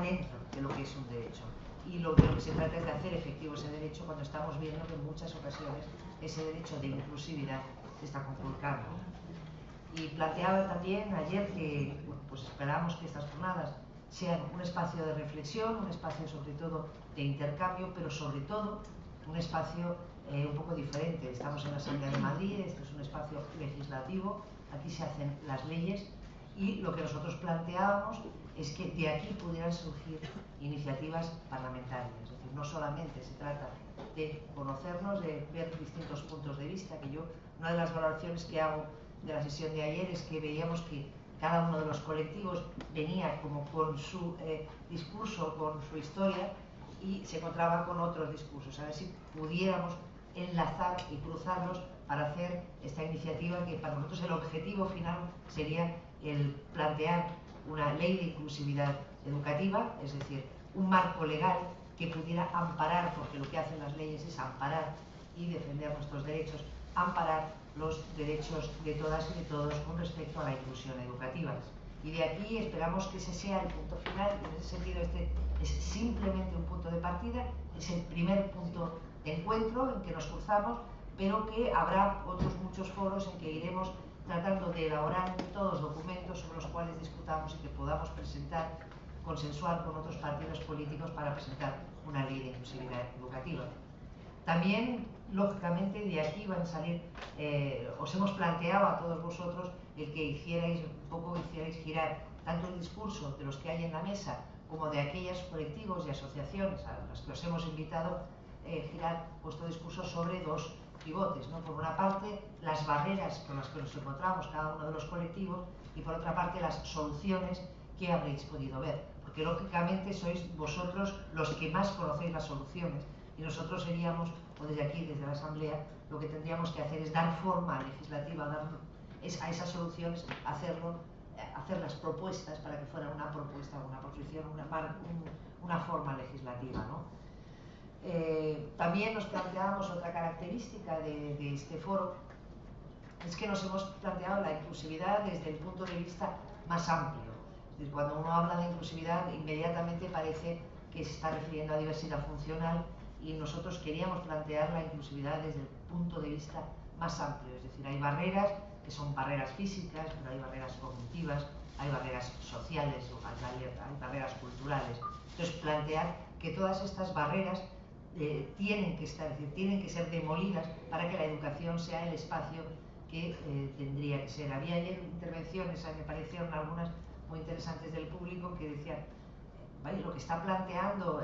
dentro de lo que es un derecho. Y lo que se trata es de hacer efectivo ese derecho cuando estamos viendo que en muchas ocasiones ese derecho de inclusividad se está conculcando. Y planteaba también ayer que pues esperamos que estas jornadas sean un espacio de reflexión, un espacio sobre todo de intercambio, pero sobre todo un espacio un poco diferente. Estamos en la Asamblea de Madrid, esto es un espacio legislativo, aquí se hacen las leyes y lo que nosotros planteábamos es que de aquí pudieran surgir iniciativas parlamentarias. Es decir, no solamente se trata de conocernos, de ver distintos puntos de vista, que yo, una de las valoraciones que hago de la sesión de ayer es que veíamos que cada uno de los colectivos venía como con su discurso, con su historia, y se encontraba con otros discursos. A ver si pudiéramos enlazar y cruzarlos para hacer esta iniciativa, que para nosotros el objetivo final sería el plantear una ley de inclusividad educativa, es decir, un marco legal que pudiera amparar, porque lo que hacen las leyes es amparar y defender nuestros derechos, amparar los derechos de todas y de todos con respecto a la inclusión educativa. Y de aquí esperamos que ese sea el punto final. En ese sentido, este es simplemente un punto de partida, es el primer punto de encuentro en que nos cruzamos, pero que habrá otros muchos foros en que iremos tratando de elaborar todos documentos sobre los cuales discutamos y que podamos presentar, consensuar con otros partidos políticos para presentar una ley de inclusividad educativa. También, lógicamente, de aquí van a salir, os hemos planteado a todos vosotros el que hicierais girar tanto el discurso de los que hay en la mesa como de aquellos colectivos y asociaciones a los que os hemos invitado, girar vuestro discurso sobre dos pivotes, ¿no? Por una parte, las barreras con las que nos encontramos cada uno de los colectivos y por otra parte, las soluciones que habréis podido ver. Porque lógicamente sois vosotros los que más conocéis las soluciones y nosotros seríamos, o desde aquí, desde la Asamblea, lo que tendríamos que hacer es dar forma legislativa, a esas soluciones, hacer las propuestas para que fuera una propuesta, una posición, una forma legislativa, ¿no? También nos planteábamos otra característica de este foro, es que nos hemos planteado la inclusividad desde el punto de vista más amplio. Es decir, cuando uno habla de inclusividad, inmediatamente parece que se está refiriendo a diversidad funcional y nosotros queríamos plantear la inclusividad desde el punto de vista más amplio. Es decir, hay barreras que son barreras físicas, pero hay barreras cognitivas, hay barreras sociales, hay barreras culturales. Entonces, plantear que todas estas barreras tienen que estar, es decir, tienen que ser demolidas para que la educación sea el espacio que tendría que ser. Había ayer intervenciones, me parecieron algunas muy interesantes del público, que decían, vale, lo que está planteando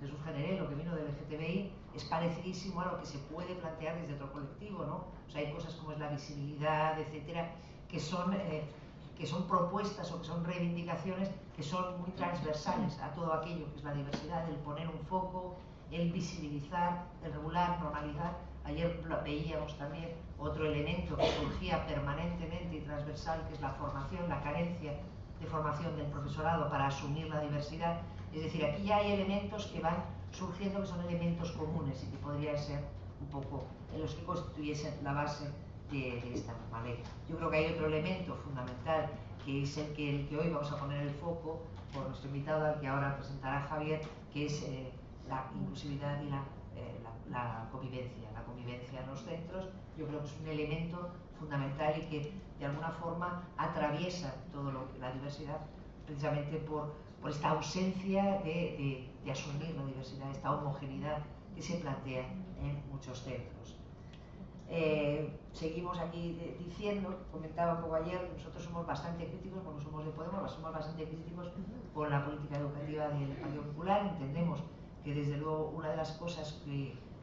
Jesús Generé, lo que vino del LGTBI, es parecidísimo a lo que se puede plantear desde otro colectivo, ¿no? O sea, hay cosas como es la visibilidad, etcétera, que son propuestas o que son reivindicaciones que son muy transversales a todo aquello que es la diversidad, el poner un foco, el visibilizar, el regular, normalizar. Ayer veíamos también otro elemento que surgía permanentemente y transversal, que es la formación, la carencia de formación del profesorado para asumir la diversidad. Es decir, aquí ya hay elementos que van surgiendo que son elementos comunes y que podrían ser un poco en los que constituyesen la base de esta nueva ley. Yo creo que hay otro elemento fundamental, que es el que hoy vamos a poner el foco por nuestro invitado, al que ahora presentará Javier, que es la inclusividad y la convivencia en los centros. Yo creo que es un elemento fundamental y que de alguna forma atraviesa toda la diversidad, precisamente por esta ausencia de asumir la diversidad, esta homogeneidad que se plantea en muchos centros. Seguimos aquí diciendo, comentaba un poco ayer, nosotros somos bastante críticos, cuando somos de Podemos, somos bastante críticos con la política educativa del Partido Popular. Entendemos que desde luego una de las cosas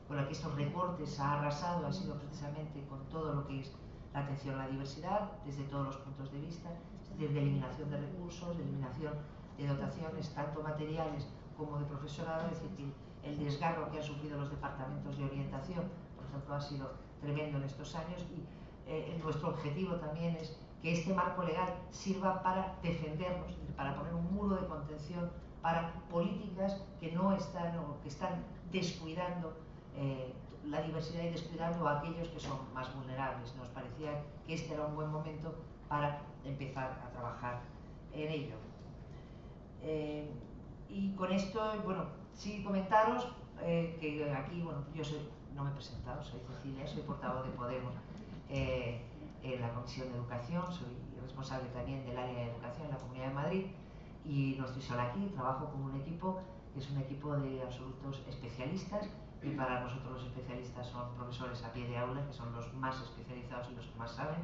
con la que estos recortes ha arrasado ha sido precisamente con todo lo que es la atención a la diversidad, desde todos los puntos de vista, desde eliminación de recursos, de eliminación de dotaciones, tanto materiales como de profesorado. Es decir, que el desgarro que han sufrido los departamentos de orientación, por ejemplo, ha sido tremendo en estos años, y nuestro objetivo también es que este marco legal sirva para defendernos, para poner un muro de contención para políticas que no están o que están descuidando la diversidad y descuidando a aquellos que son más vulnerables. Nos parecía que este era un buen momento para empezar a trabajar en ello. Y con esto, bueno, sí comentaros que aquí, bueno, yo soy, no me he presentado, soy Cecilia, soy portavoz de Podemos en la Comisión de Educación, soy responsable también del área de educación en la Comunidad de Madrid y no estoy sola aquí, trabajo con un equipo que es un equipo de absolutos especialistas y para nosotros los especialistas son profesores a pie de aula, que son los más especializados y los que más saben.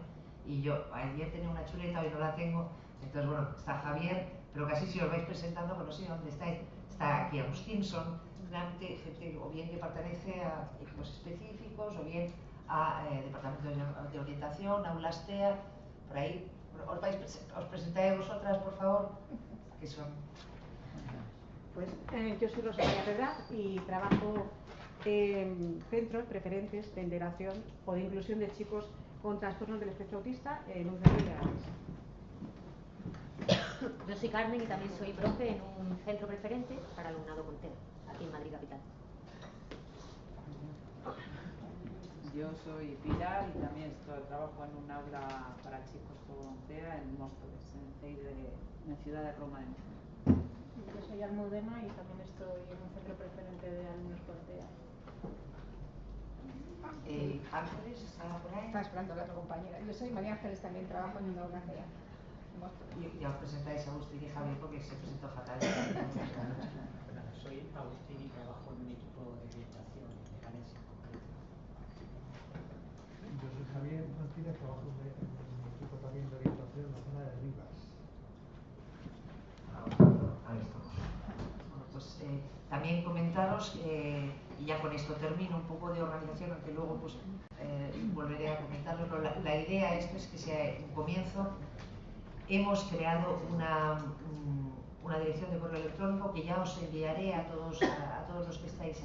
Y yo ayer tenía una chuleta, hoy no la tengo, entonces bueno, está Javier, pero casi si os vais presentando, pues no sé dónde estáis. Está aquí Agustinson, gente o bien que pertenece a equipos específicos o bien a departamentos de orientación, aulas TEA, por ahí. Os presentáis vosotras, por favor, que son... Pues yo soy Rosa María Pedraz y trabajo en centros preferentes de integración o de inclusión de chicos con trastornos del espectro autista en un centro de Leganés. Yo soy Carmen y también soy profe en un centro preferente para alumnado con TEA, aquí en Madrid Capital. Yo soy Pilar y también trabajo en un aula para chicos con TEA en Móstoles, en Ciudad de Roma de Móstoles. Yo soy Almudena y también estoy en un centro preferente de alumnos con TEA. Ángeles, ¿está por ahí? Está esperando la otra compañera. Yo soy María Ángeles, también trabajo en una aula TEA. Y ya os presentáis a Agustín y Javier porque se presentó fatal. Soy Agustín y trabajo en un equipo de orientación en Leganés en concreto. Yo soy Javier Martínez, trabajo en un equipo también de orientación en la zona de Rivas. Ahí estamos. Bueno, pues también comentaros, y ya con esto termino, un poco de organización, aunque luego pues volveré a comentarlo, pero la idea esto es que sea un comienzo. Hemos creado una dirección de correo electrónico que ya os enviaré a todos los que estáis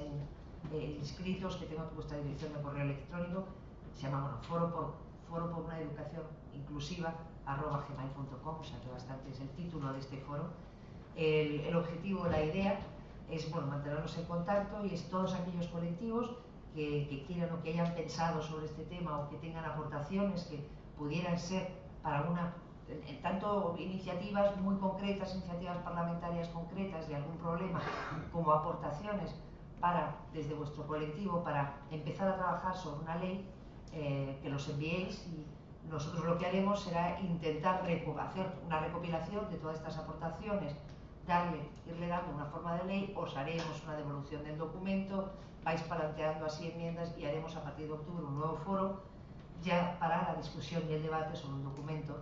inscritos, que tengo vuestra dirección de correo electrónico. Se llama foro por una educación inclusiva @gmail.com, o sea que bastante es el título de este foro. El objetivo, la idea es mantenernos en contacto y es todos aquellos colectivos que quieran o que hayan pensado sobre este tema o que tengan aportaciones que pudieran ser para tanto iniciativas muy concretas, iniciativas parlamentarias concretas de algún problema, como aportaciones desde vuestro colectivo para empezar a trabajar sobre una ley, que los enviéis y nosotros lo que haremos será intentar hacer una recopilación de todas estas aportaciones, irle dando una forma de ley, os haremos una devolución del documento, vais planteando así enmiendas y haremos a partir de octubre un nuevo foro ya para la discusión y el debate sobre un documento,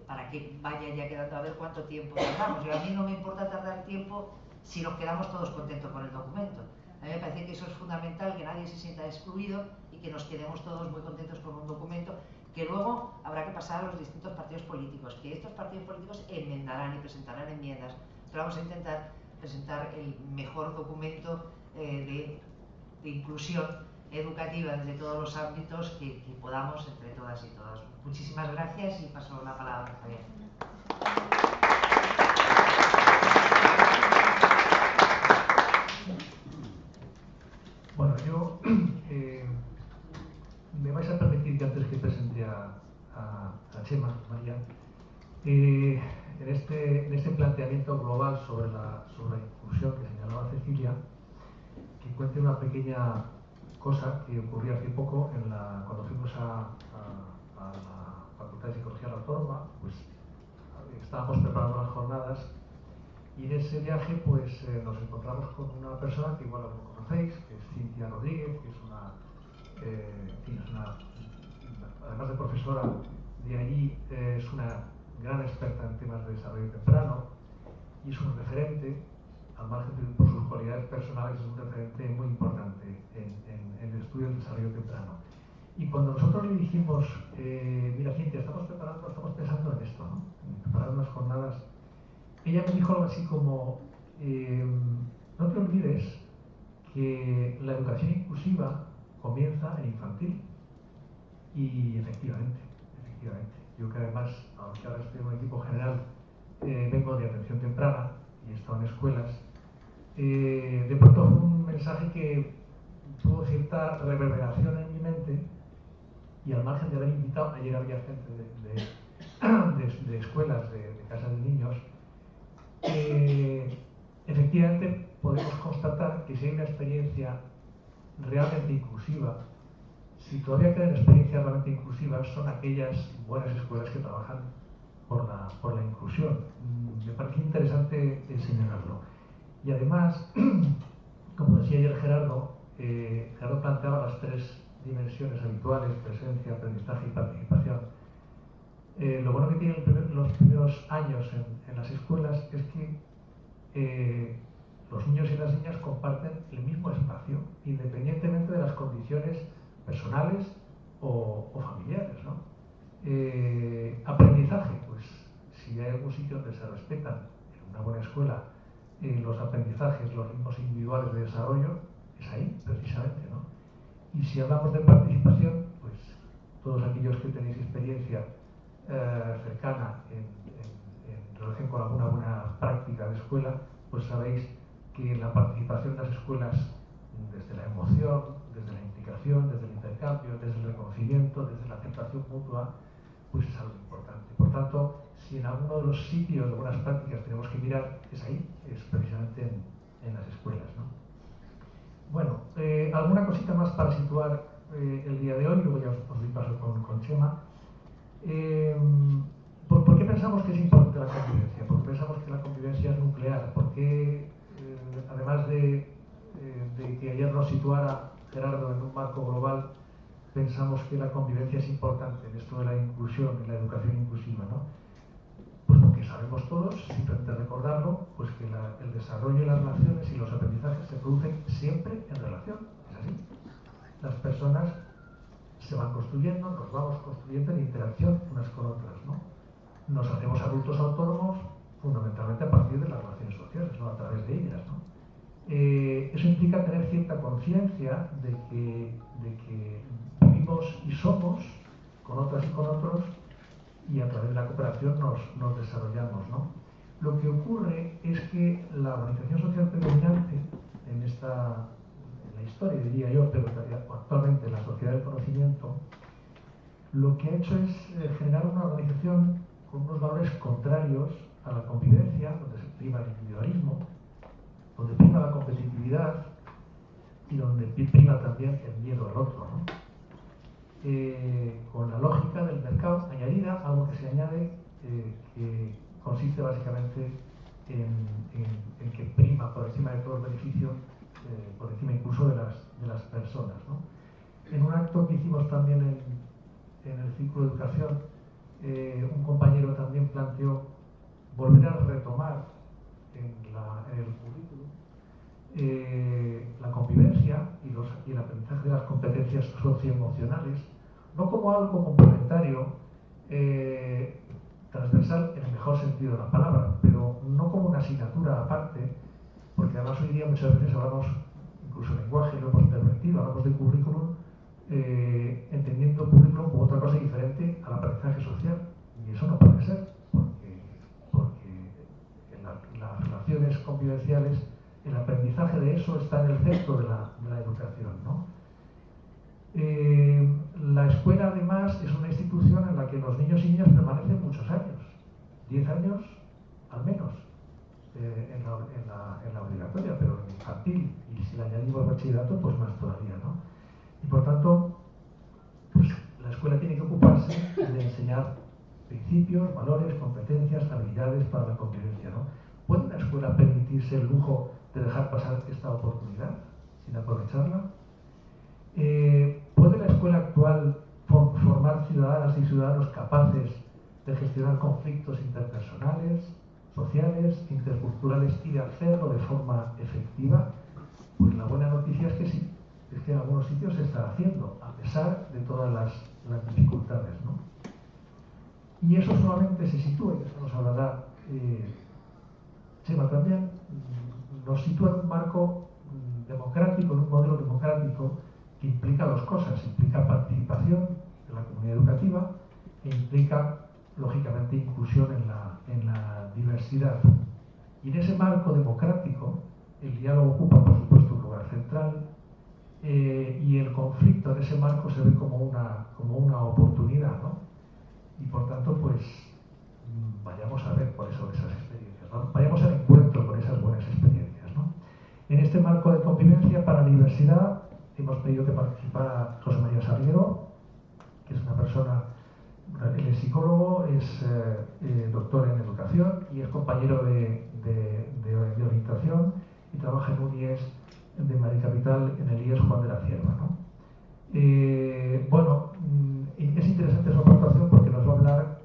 para que vaya ya quedando a ver cuánto tiempo tardamos. A mí no me importa tardar tiempo si nos quedamos todos contentos con el documento. A mí me parece que eso es fundamental, que nadie se sienta excluido y que nos quedemos todos muy contentos con un documento que luego habrá que pasar a los distintos partidos políticos, que estos partidos políticos enmendarán y presentarán enmiendas, pero vamos a intentar presentar el mejor documento de inclusión educativa desde todos los ámbitos que podamos entre todas y todos. Muchísimas gracias y paso la palabra a Javier. Bueno, yo me vais a permitir que antes que presente a Chema, María, en este planteamiento global sobre la inclusión que señalaba Cecilia, que cuente una pequeña cosa que ocurrió hace poco cuando fuimos a la Facultad de Psicología de la Autónoma. Pues estábamos preparando las jornadas y en ese viaje pues nos encontramos con una persona que igual lo conocéis, que es Cintia Rodríguez, que es además de profesora de allí, es una gran experta en temas de desarrollo temprano y es un referente, al margen por sus cualidades personales, es un referente muy importante en el estudio del desarrollo temprano. Y cuando nosotros le dijimos, mira Cintia, estamos pensando en esto, ¿no? En preparar unas jornadas, ella me dijo algo así como, no te olvides que la educación inclusiva comienza en infantil. Y efectivamente, yo que además, aunque ahora estoy en un equipo general, vengo de atención temprana y he estado en escuelas, de pronto fue un mensaje que tuvo cierta reverberación en mi mente y al margen de haber invitado, ayer había gente de escuelas, de casas de niños, efectivamente podemos constatar que si hay una experiencia realmente inclusiva, si todavía quedan experiencias realmente inclusivas, son aquellas buenas escuelas que trabajan por la inclusión. Me parece interesante señalarlo. Y además, como decía ayer Gerardo, Gerardo planteaba las tres dimensiones habituales: presencia, aprendizaje y participación. Lo bueno que tienen los primeros años en las escuelas es que los niños y las niñas comparten el mismo espacio, independientemente de las condiciones personales o familiares, ¿no? Aprendizaje, pues si hay algún sitio donde se respetan en una buena escuela los aprendizajes, los ritmos individuales de desarrollo, es ahí precisamente, ¿no? Y si hablamos de participación, pues todos aquellos que tenéis experiencia cercana en relación con alguna buena práctica de escuela, pues sabéis que la participación en las escuelas, desde la emoción, desde la implicación, desde el intercambio, desde el reconocimiento, desde la aceptación mutua, pues es algo importante. Por tanto, si en alguno de los sitios de buenas prácticas tenemos que mirar, es ahí, es precisamente en las escuelas, ¿no? Bueno, alguna cosita más para situar el día de hoy, luego ya os doy paso con Chema. ¿Por qué pensamos que es importante la convivencia? ¿Por qué pensamos que la convivencia es nuclear? ¿Por qué, además de que ayer nos situara Gerardo en un marco global, pensamos que la convivencia es importante en esto de la inclusión, en la educación inclusiva, ¿no? Pues porque sabemos todos, simplemente recordarlo, pues que el desarrollo de las relaciones y los aprendizajes se producen siempre en relación, ¿es así? Las personas se van construyendo, nos vamos construyendo en interacción unas con otras, ¿no? Nos hacemos adultos autónomos fundamentalmente a partir de las relaciones sociales, ¿no? A través de ellas, ¿no? Eso implica tener cierta conciencia de que vivimos y somos con otras y con otros, y a través de la cooperación nos desarrollamos, ¿no? Lo que ocurre es que la organización social predominante en la historia, diría yo, pero actualmente en la sociedad del conocimiento, lo que ha hecho es generar una organización con unos valores contrarios a la convivencia, donde se prima el individualismo, donde prima la competitividad y donde prima también el miedo al otro, ¿no? Con la lógica del mercado añadida, algo que se añade, que consiste básicamente en que prima por encima de todo el beneficio, por encima incluso de las personas, ¿no? En un acto que hicimos también en el círculo de educación, un compañero también planteó volver a retomar en el currículum la convivencia y el aprendizaje de las competencias socioemocionales, no como algo complementario, transversal en el mejor sentido de la palabra, pero no como una asignatura aparte, porque además hoy día muchas veces hablamos, incluso el lenguaje lo hemos pervertido, hablamos de currículum, entendiendo currículum como otra cosa diferente al aprendizaje social, y eso no puede ser, porque en las relaciones convivenciales el aprendizaje de eso está en el centro de la educación, ¿no? La escuela además es una institución en la que los niños y niñas permanecen muchos años, 10 años al menos, en la obligatoria, pero en infantil, y si le añadimos bachillerato, pues más todavía, ¿no? Y por tanto, pues la escuela tiene que ocuparse de enseñar principios, valores, competencias, habilidades para la convivencia, ¿no? ¿Puede la escuela permitirse el lujo de dejar pasar esta oportunidad sin aprovecharla? ¿Puede la escuela actual formar ciudadanas y ciudadanos capaces de gestionar conflictos interpersonales, sociales, interculturales y de hacerlo de forma efectiva? Pues la buena noticia es que sí, es que en algunos sitios se está haciendo, a pesar de todas las dificultades, ¿no? Y eso solamente se sitúa, y eso nos hablará Chema también, nos sitúa en un marco democrático, en un modelo democrático que implica dos cosas: implica participación de la comunidad educativa e implica, lógicamente, inclusión en la diversidad. Y en ese marco democrático, el diálogo ocupa, por supuesto, un lugar central, y el conflicto en ese marco se ve como una oportunidad, ¿no? Y por tanto, pues, vayamos a ver cuáles son esas experiencias, ¿no? Vayamos al encuentro con esas buenas experiencias, En este marco de convivencia para la diversidad hemos pedido que participara José María Salguero, que es una persona, él es psicólogo, es doctor en educación y es compañero de orientación y trabaja en un IES de Madrid Capital, en el IES Juan de la Cierva, ¿no? Bueno, es interesante su aportación porque nos va a hablar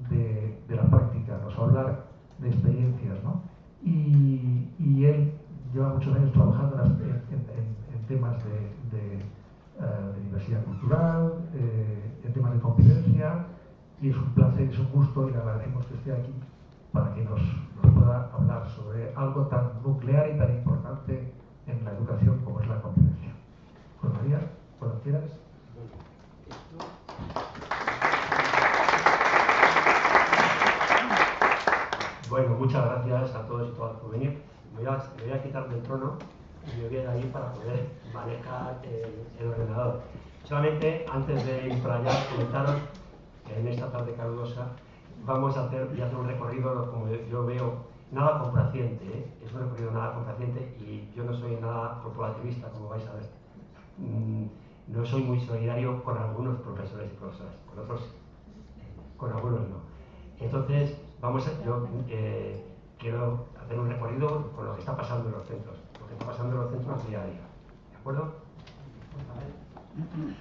de la práctica, nos va a hablar de experiencias, ¿no? Y él lleva muchos años trabajando en temas de diversidad cultural, en temas de convivencia, y es un placer, es un gusto y le agradecemos que esté aquí para que nos pueda hablar sobre algo tan nuclear y tan importante en la educación como es la convivencia. Pues María, cuando quieras. Bueno, muchas gracias a todos y todas por venir. Me voy a quitar del trono y me voy a ir ahí para poder manejar el ordenador. Solamente, antes de ir para allá, comentaros que en esta tarde calurosa vamos a hacer un recorrido, como yo veo, nada complaciente, ¿eh? Es un recorrido nada complaciente y yo no soy nada corporativista, como vais a ver. No soy muy solidario con algunos profesores y profesoras, con otros, con algunos no. Entonces, yo quiero hacer un recorrido con lo que está pasando en los centros, lo que está pasando en los centros día a día. ¿De acuerdo? Pues a ver.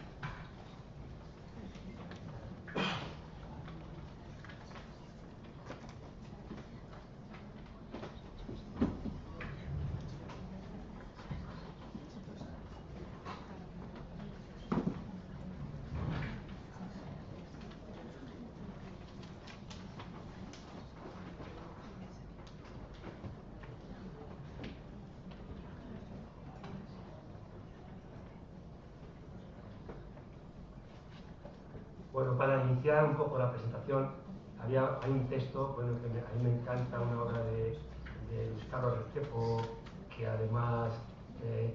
Bueno, para iniciar un poco la presentación, hay un texto, bueno, que a mí me encanta, una obra de Luis Carlos Restrepo, que además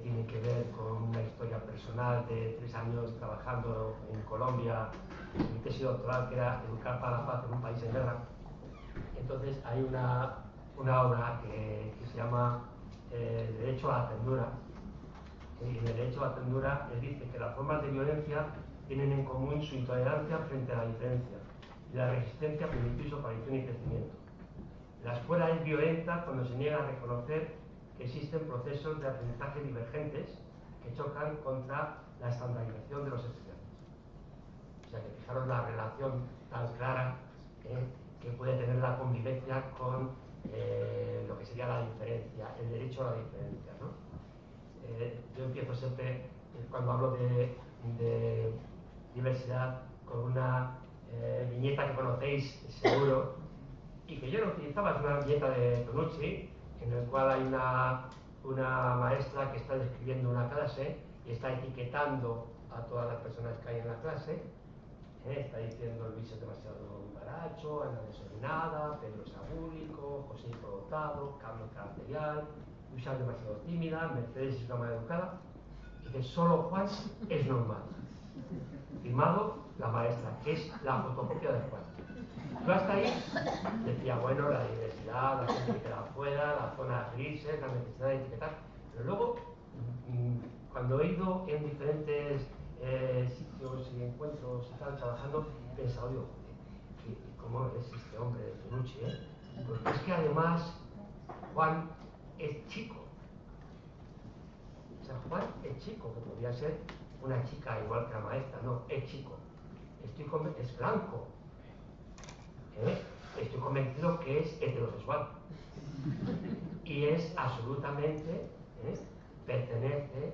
tiene que ver con una historia personal de 3 años trabajando en Colombia, mi tesis doctoral, que era Educar para la Paz en un país en guerra. Entonces hay una obra que se llama Derecho a la ternura. Y en el derecho a la ternura él dice que las formas de violencia tienen en común su intolerancia frente a la diferencia y la resistencia a permitir su aparición y crecimiento. La escuela es violenta cuando se niega a reconocer que existen procesos de aprendizaje divergentes que chocan contra la estandarización de los estudiantes. O sea que fijaros la relación tan clara que puede tener la convivencia con lo que sería la diferencia, el derecho a la diferencia, ¿no? Yo empiezo siempre, cuando hablo de diversidad, con una viñeta que conocéis seguro y que yo no utilizaba, es una viñeta de Tonucci, en el cual hay una maestra que está describiendo una clase y está etiquetando a todas las personas que hay en la clase. Está diciendo Luis es demasiado baracho, Ana desordenada, Pedro es abúlico, José improdotado, Carlos caracterial, Luisa es demasiado tímida, Mercedes es una mala educada, y que solo Juan es normal. Firmado la maestra, que es la fotocopia de Juan. Yo hasta ahí decía, bueno, la diversidad, la gente que queda afuera, las zonas grises, la necesidad de etiquetar, pero luego, cuando he ido en diferentes sitios y encuentros y tal, trabajando, he pensado, digo, ¿cómo es este hombre de Tonucci, Porque es que además Juan es chico. O sea, Juan es chico, que podría ser una chica igual que la maestra, no, es chico. Es blanco. Estoy convencido que es heterosexual. Y es absolutamente, pertenece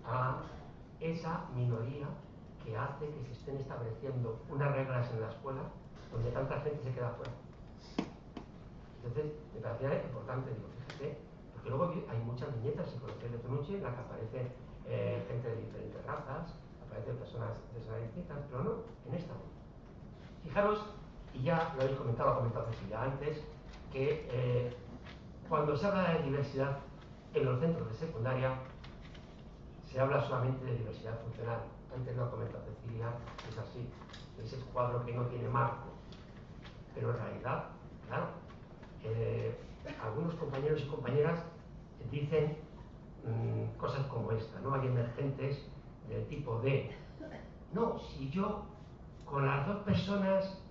a esa minoría que hace que se estén estableciendo unas reglas en la escuela donde tanta gente se queda fuera. Entonces, me parecía importante, digo, fíjate, porque luego hay muchas viñetas, si conocéis de Tonucci, en las que aparece gente de diferentes razas, aparecen personas distintas, pero no, en esta no. Fijaros, y ya lo habéis comentado, lo ha comentado Cecilia antes, que cuando se habla de diversidad en los centros de secundaria, se habla solamente de diversidad funcional. Antes lo ha comentado Cecilia, es así, es el cuadro que no tiene marco. Pero en realidad, claro, algunos compañeros y compañeras dicen cosas como esta, ¿no? Hay emergentes del tipo de, no, si yo con las 2 personas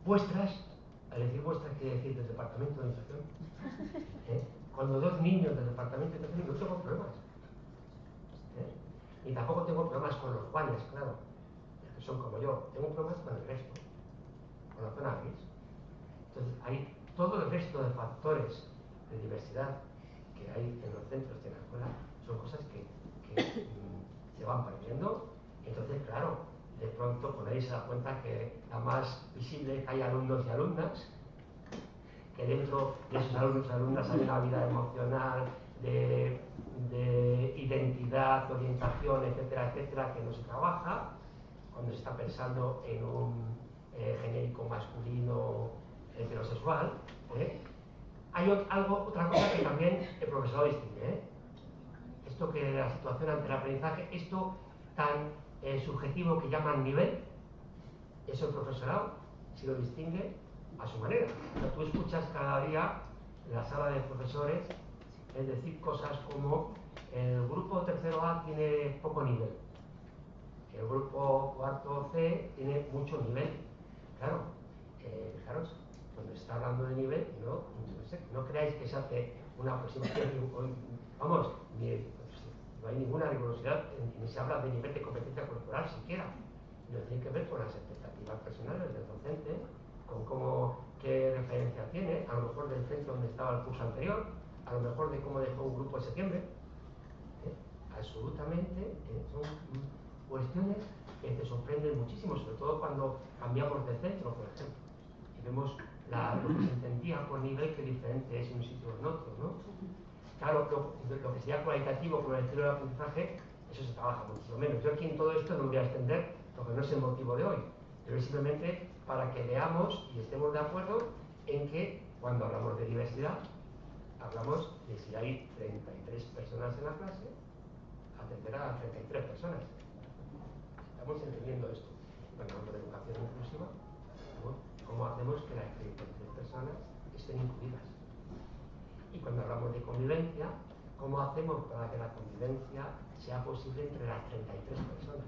vuestras, al decir vuestras quiere decir del departamento de educación, con los 2 niños del departamento de educación no tengo problemas. Y tampoco tengo problemas con los Juanes, claro, que son como yo, tengo problemas con el resto, con la zona gris. Entonces hay todo el resto de factores de diversidad que hay en los centros de la escuela, son cosas que se van perdiendo. Entonces, claro, de pronto ponéis a cuenta que la más visible es que hay alumnos y alumnas, que dentro de esos alumnos y alumnas hay una vida emocional, de identidad, orientación, etcétera, etcétera, que no se trabaja cuando se está pensando en un genérico masculino heterosexual. Hay otra cosa que también el profesorado distingue. Esto que la situación ante el aprendizaje, esto tan subjetivo que llaman nivel, eso el profesorado sí lo distingue a su manera. O sea, tú escuchas cada día en la sala de profesores es decir cosas como el grupo tercero A tiene poco nivel, el grupo cuarto C tiene mucho nivel. Claro, fijaros, cuando se está hablando de nivel, no creáis que se hace una aproximación, vamos, no hay ninguna rigurosidad, ni se habla de nivel de competencia corporal siquiera. No tiene que ver con las expectativas personales del docente, con qué referencia tiene, a lo mejor del centro donde estaba el curso anterior, a lo mejor de cómo dejó un grupo en septiembre. Absolutamente, son cuestiones que te sorprenden muchísimo, sobre todo cuando cambiamos de centro, por ejemplo, y vemos lo que se entendía por nivel, que diferente es en un sitio o en otro, ¿no? Claro, lo que sería cualitativo con el estilo de aprendizaje, eso se trabaja mucho menos. Yo aquí en todo esto no me voy a extender, porque no es el motivo de hoy, pero es simplemente para que veamos y estemos de acuerdo en que cuando hablamos de diversidad, hablamos de si hay 33 personas en la clase, atender a 33 personas. Estamos entendiendo esto. Cuando hablamos de educación inclusiva, ¿cómo hacemos que las 33 personas estén incluidas? Y cuando hablamos de convivencia, ¿cómo hacemos para que la convivencia sea posible entre las 33 personas?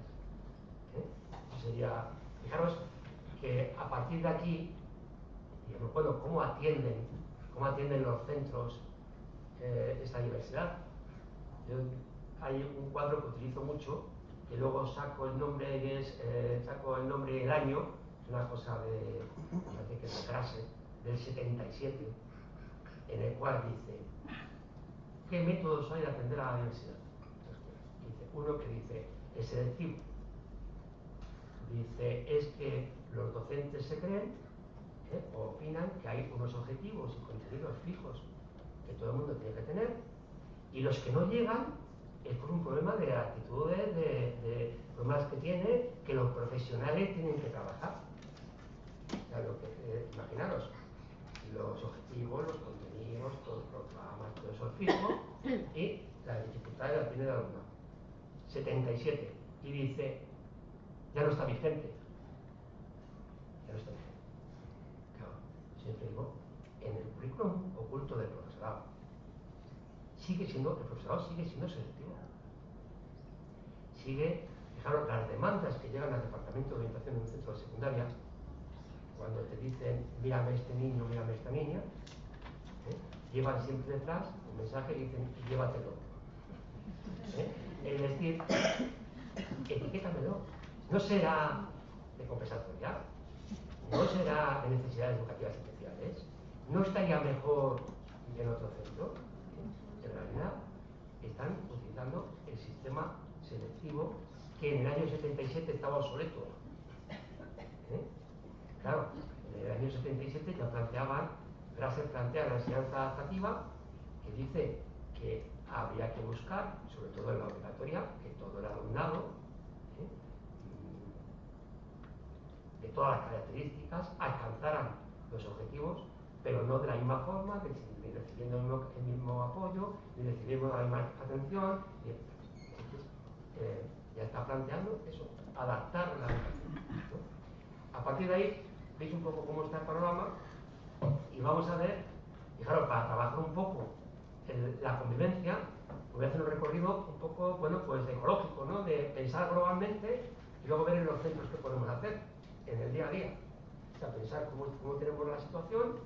Eso sería, fijaros que a partir de aquí, digamos, bueno, ¿cómo atienden los centros esta diversidad? Hay un cuadro que utilizo mucho, que luego saco el nombre y el año, una cosa parece que es de clase, del 77, en el cual dice, ¿qué métodos hay de atender a la diversidad? Dice, uno que dice, es selectivo. Dice, es que los docentes se creen o opinan que hay unos objetivos y contenidos fijos que todo el mundo tiene que tener, y los que no llegan es por un problema de actitudes, de problemas que tiene, que los profesionales tienen que trabajar. O sea, imaginaros, los objetivos, los contenidos, todos los programas, todo eso es fijo, y las dificultades las tiene el alumnado. 77. Y dice, ya no está vigente. Ya no está vigente. Claro, siempre digo, en el currículum oculto del profesorado, el profesorado sigue siendo selectivo. Fijaros, las demandas que llegan al departamento de orientación en un centro de secundaria, cuando te dicen, mírame este niño, mírame esta niña, llevan siempre detrás un mensaje que dicen, llévatelo. Es decir, etiquétamelo. No será de compensatorial, no será de necesidades educativas especiales, no estaría mejor que en otro centro. En realidad están utilizando el sistema selectivo que en el año 77 estaba obsoleto. Claro, en el año 77 ya Grasser plantea la enseñanza adaptativa, que dice que habría que buscar, sobre todo en la obligatoria, que todo el alumnado, de todas las características, alcanzaran los objetivos, pero no de la misma forma, ni recibiendo el mismo apoyo, ni recibiendo la misma atención. Entonces, ya está planteando eso, adaptar la educación, ¿no? A partir de ahí, veis un poco cómo está el panorama, y vamos a ver, fijaros, para trabajar un poco la convivencia, voy a hacer un recorrido un poco, bueno, pues ecológico, ¿no? De pensar globalmente y luego ver en los centros qué podemos hacer en el día a día. O sea, pensar cómo tenemos la situación,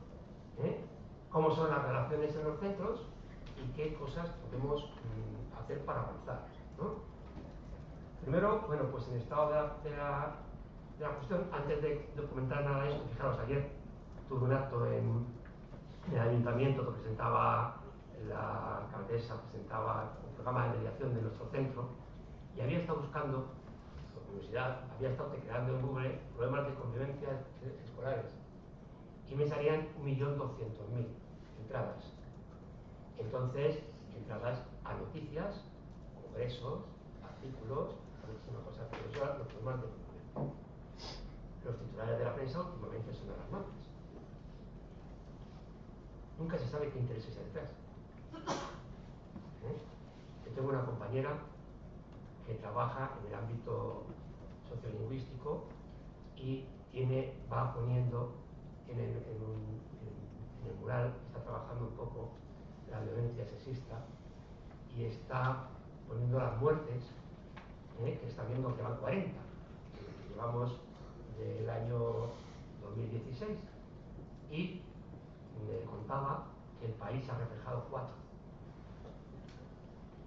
cómo son las relaciones en los centros y qué cosas podemos hacer para avanzar, ¿no? Primero, bueno, pues en el estado de la cuestión, antes de comentar nada de esto, fijaros, ayer tuve un acto en el ayuntamiento que presentaba la alcaldesa, presentaba un programa de mediación de nuestro centro y había estado buscando, por curiosidad, había estado tecleando en Google problemas de convivencia escolares y me salían 1.200.000 entradas. Entonces, entradas a noticias, congresos, artículos, muchísimas cosas, pero eso eran los problemas de convivencia. Los titulares de la prensa últimamente son alarmantes. Nunca se sabe qué intereses hay detrás. Yo tengo una compañera que trabaja en el ámbito sociolingüístico y va poniendo en el mural, está trabajando un poco la violencia sexista y está poniendo las muertes, que está viendo que van 40. Llevamos del año 2016 y me contaba que el país ha reflejado 4.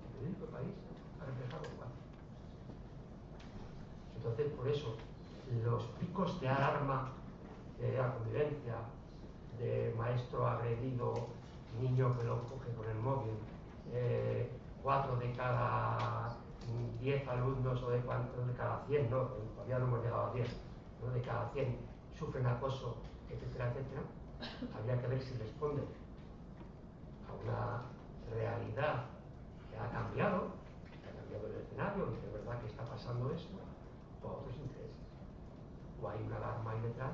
El periódico El País ha reflejado 4. Entonces, por eso, los picos de alarma de la convivencia, de maestro agredido, niño que lo coge con el móvil, 4 de cada 10 alumnos o de cada 100, no, todavía no hemos llegado a 10, ¿no? De cada 100 sufren acoso, etcétera, etcétera, habría que ver si responden a una realidad que ha cambiado el escenario y que es verdad que está pasando eso, o a otros intereses. O hay una alarma ahí detrás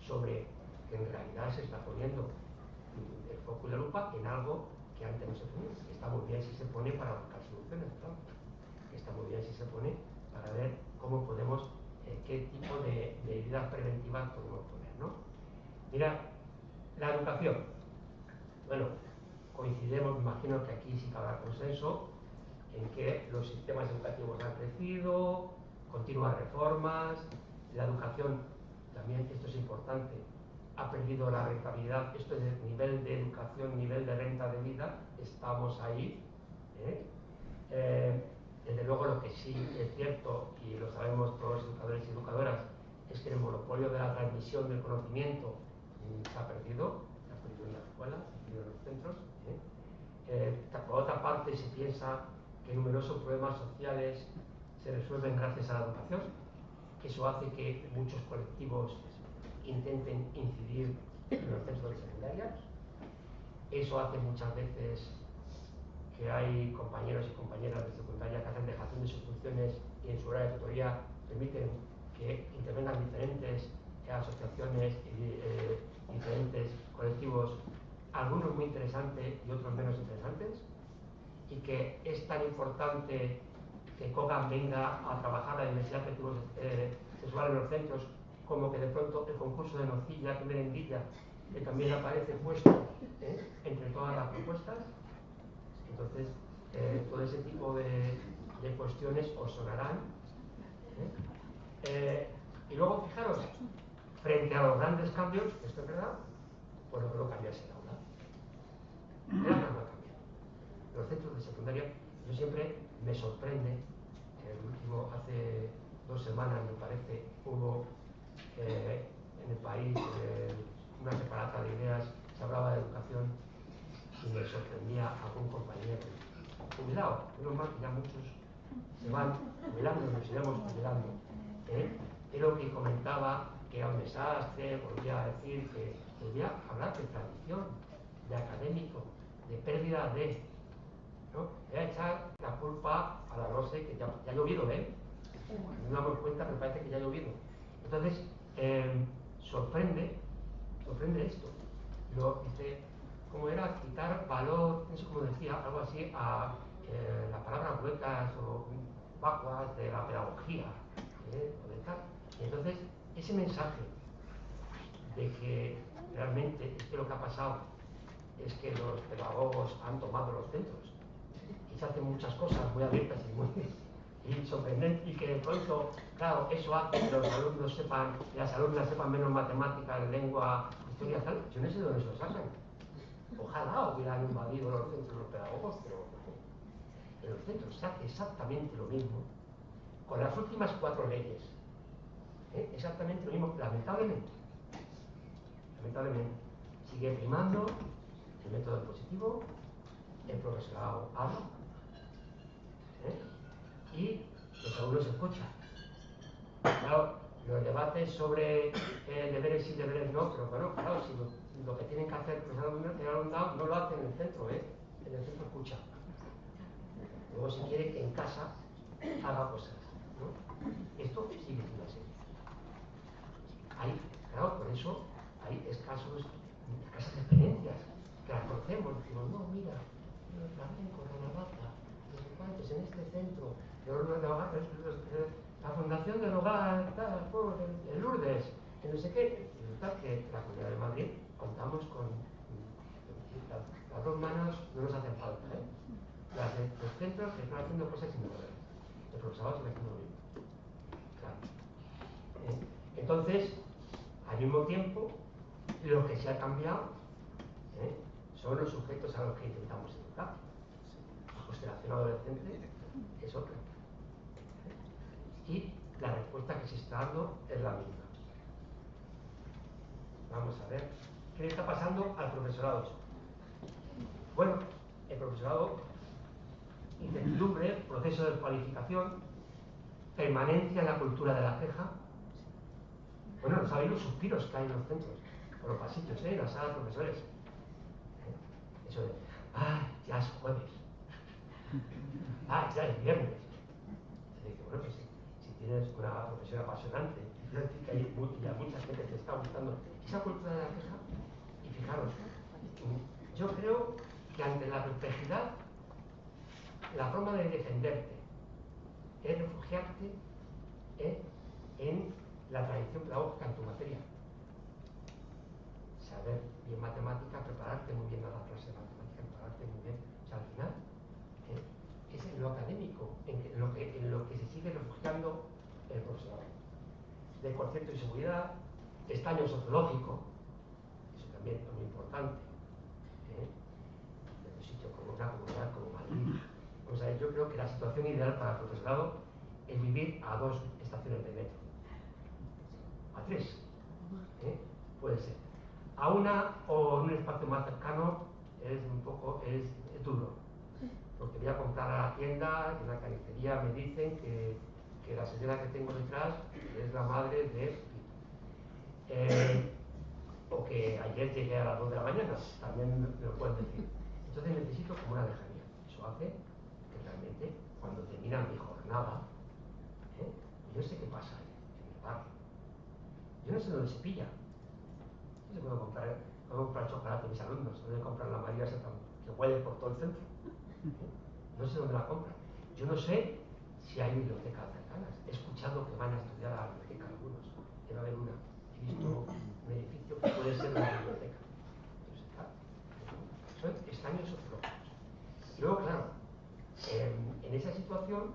sobre que en realidad se está poniendo el foco y la lupa en algo que antes no se ponía. Está muy bien si se pone para buscar soluciones, claro. Está muy bien si se pone para ver cómo podemos, qué tipo de medidas preventivas podemos poner, ¿no? Mira, la educación. Bueno, coincidimos, me imagino que aquí sí cabe consenso en que los sistemas educativos han crecido, continuas reformas, la educación también, esto es importante, ha perdido la rentabilidad, esto es el nivel de educación, nivel de renta de vida, estamos ahí. Desde luego lo que sí es cierto, y lo sabemos todos los educadores y educadoras, es que el monopolio de la transmisión del conocimiento se ha perdido en las escuelas, se ha perdido en los centros. Por otra parte, se piensa que numerosos problemas sociales se resuelven gracias a la educación. Eso hace que muchos colectivos intenten incidir en los centros de secundaria. Eso hace muchas veces que hay compañeros y compañeras de secundaria que hacen dejación de sus funciones y en su hora de tutoría permiten que intervengan diferentes asociaciones y diferentes colectivos, algunos muy interesantes y otros menos interesantes, y que es tan importante que COGAN venga a trabajar la diversidad afectivo sexual en los centros, como que de pronto el concurso de nocilla, que merendilla, que también aparece puesto entre todas las propuestas. Entonces, todo ese tipo de cuestiones os sonarán. Y luego, fijaros, frente a los grandes cambios, esto es verdad, pues no puedo cambiarse el aula. El aula no ha cambiado. Los centros de secundaria, yo siempre me sorprende, hace 2 semanas me parece, hubo en el país una separata de ideas, se hablaba de educación y me sorprendía a algún compañero jubilado, menos mal que ya muchos se van jubilando, nos iremos jubilando, pero que comentaba que era un desastre, volvía a decir que volvía a hablar de tradición, de académico, de pérdida de, ¿no? Voy a echar la culpa a la Rose, que ya ha llovido, no nos damos cuenta, pero parece que ya ha llovido. Entonces, sorprende esto. Dice, ¿cómo era? Quitar valor, no sé cómo decía, algo así, a las palabras huecas o vacuas de la pedagogía, o de tal. Y entonces, ese mensaje de que realmente es que lo que ha pasado es que los pedagogos han tomado los centros y se hacen muchas cosas muy abiertas y muy sorprendentes, y que de pronto, claro, eso hace que los alumnos sepan, y las alumnas sepan menos matemáticas, lengua, historia, tal. Yo no sé de dónde se lo sacan. Ojalá hubieran invadido los centros los pedagogos, pero en los centros se hace exactamente lo mismo con las últimas 4 leyes. Exactamente lo mismo, lamentablemente. Sigue primando el método positivo, el profesorado habla, y los alumnos escuchan. Claro, los debates sobre deberes y deberes no, pero bueno, claro, si lo que tienen que hacer los alumnos, el alumnado no lo hacen en el centro, en el centro escucha. Luego, si quiere que en casa haga cosas, ¿no? Esto sigue siendo así. Claro, por eso hay escasas referencias que las conocemos. Decimos, no, mira, flamenco, la navaja, no sé cuántos, en este centro, la fundación del hogar, el Lourdes, que no sé qué. Resulta que la Comunidad de Madrid contamos con las 2 manos, no nos hacen falta, Las de los centros que están haciendo cosas innovadoras. El profesorado sigue haciendo lo mismo. Claro. Entonces, al mismo tiempo, lo que se ha cambiado son los sujetos a los que intentamos educar. La constelación adolescente es otra. Y la respuesta que se está dando es la misma. Vamos a ver qué le está pasando al profesorado. Bueno, el profesorado, incertidumbre, proceso de descualificación, permanencia en la cultura de la queja. Bueno, no sabéis los suspiros que hay en los centros, por los pasillos, en la sala de profesores. Eso de, ya es jueves. Ya es viernes. Se dice, bueno, pues si tienes una profesión apasionante, y a mucha gente te está gustando esa cultura de la queja, y fijaros, yo creo que ante la perplejidad, la forma de defenderte es refugiarte en la tradición pedagógica en tu materia. Saber bien matemática, prepararte muy bien a la clase de matemática, prepararte muy bien. O sea, al final, es en lo académico, en lo que se sigue refugiando el profesorado. De concierto y seguridad, estaño sociológico, eso también es muy importante. En un sitio como una comunidad como Madrid. O sea, yo creo que la situación ideal para el profesorado es vivir a 2 estaciones de metro. A 3. Puede ser. A una o en un espacio más cercano es duro. Porque voy a comprar a la tienda, en la carnicería me dicen que la señora que tengo detrás es la madre de... o que ayer llegué a las 2 de la mañana, también me lo pueden decir. Entonces necesito como una lejanía. Eso hace que realmente, cuando termina mi jornada, yo sé qué pasa en el barrio. Yo no sé dónde se pilla. Yo puedo comprar chocolate a mis alumnos, no voy a comprar la María que huele por todo el centro. No sé dónde la compran. Yo no sé si hay bibliotecas cercanas. He escuchado que van a estudiar a la biblioteca algunos. Debe haber una. He visto un edificio que puede ser una biblioteca. Entonces, claro, son estaños sociológicos. Y luego, claro, en esa situación,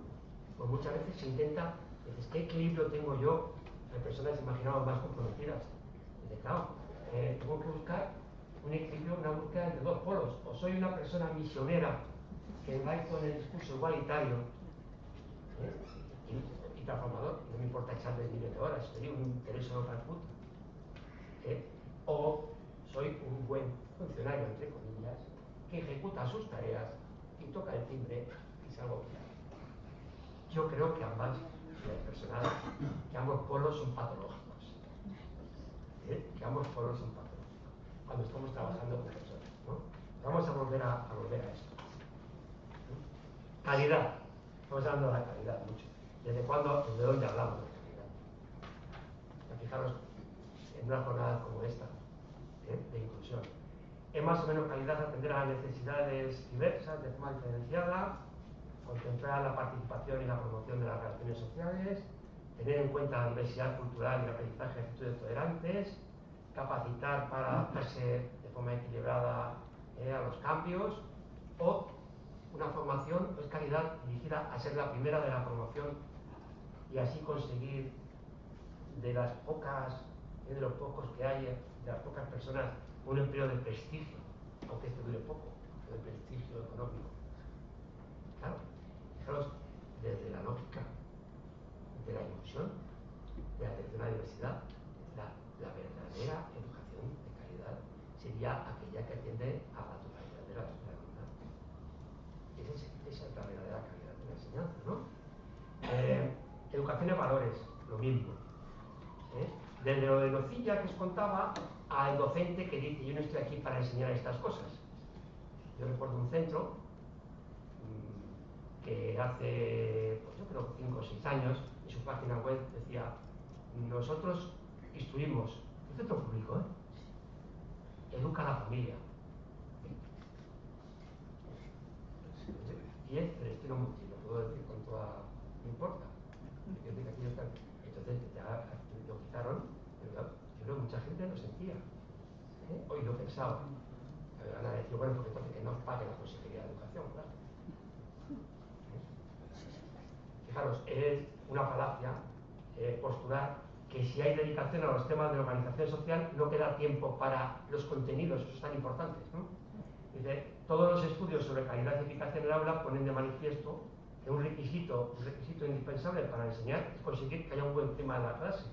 pues muchas veces se intenta, dices, ¿qué equilibrio tengo yo? Las personas se imaginaban más comprometidas. Dices, claro, tengo que buscar un equilibrio, una búsqueda entre 2 polos. O soy una persona misionera que va con el discurso igualitario y transformador, no me importa echarle miles de horas, soy un interés en Calcuta. O soy un buen funcionario, entre comillas, que ejecuta sus tareas y toca el timbre y salgo fiado. Yo creo que ambos polos son patológicos. Que ambos polos son patológicos cuando estamos trabajando con personas, ¿no? Vamos a volver a esto. Calidad. Estamos hablando de la calidad mucho. ¿Desde dónde hablamos de calidad? Fijaros, en una jornada como esta, de inclusión, es más o menos calidad atender a las necesidades diversas de forma diferenciada, contemplar la participación y la promoción de las relaciones sociales, tener en cuenta la diversidad cultural y el aprendizaje de actitudes tolerantes, capacitar para adaptarse de forma equilibrada a los cambios, o una formación, pues calidad, dirigida a ser la primera de la promoción y así conseguir de los pocos que hay, de las pocas personas, un empleo de prestigio, aunque este dure poco, de prestigio económico. Claro, fijaros, desde la lógica de la inclusión, de la atención a la diversidad, la verdadera educación de calidad sería aquella que atiende a la totalidad de la alumnad. Esa es la verdadera calidad de la enseñanza, ¿no? Educación de valores, lo mismo. Desde lo de nocilla que os contaba al docente que dice: yo no estoy aquí para enseñar estas cosas. Yo recuerdo un centro que hace, pues yo creo, 5 o 6 años, en su página web decía: nosotros instruimos, un centro público, educa a la familia. Y es el estilo multi, lo puedo decir con toda, no importa. Entonces ya lo quitaron, pero yo creo que mucha gente lo sentía. Hoy lo he pensado. Van a decir: bueno, porque entonces que no pague la Consejería de Educación, claro. Fijaros, es una falacia postular que si hay dedicación a los temas de organización social no queda tiempo para los contenidos, esos tan importantes, ¿no? Dice: todos los estudios sobre calidad y eficacia en el aula ponen de manifiesto que un requisito indispensable para enseñar es conseguir que haya un buen clima en la clase,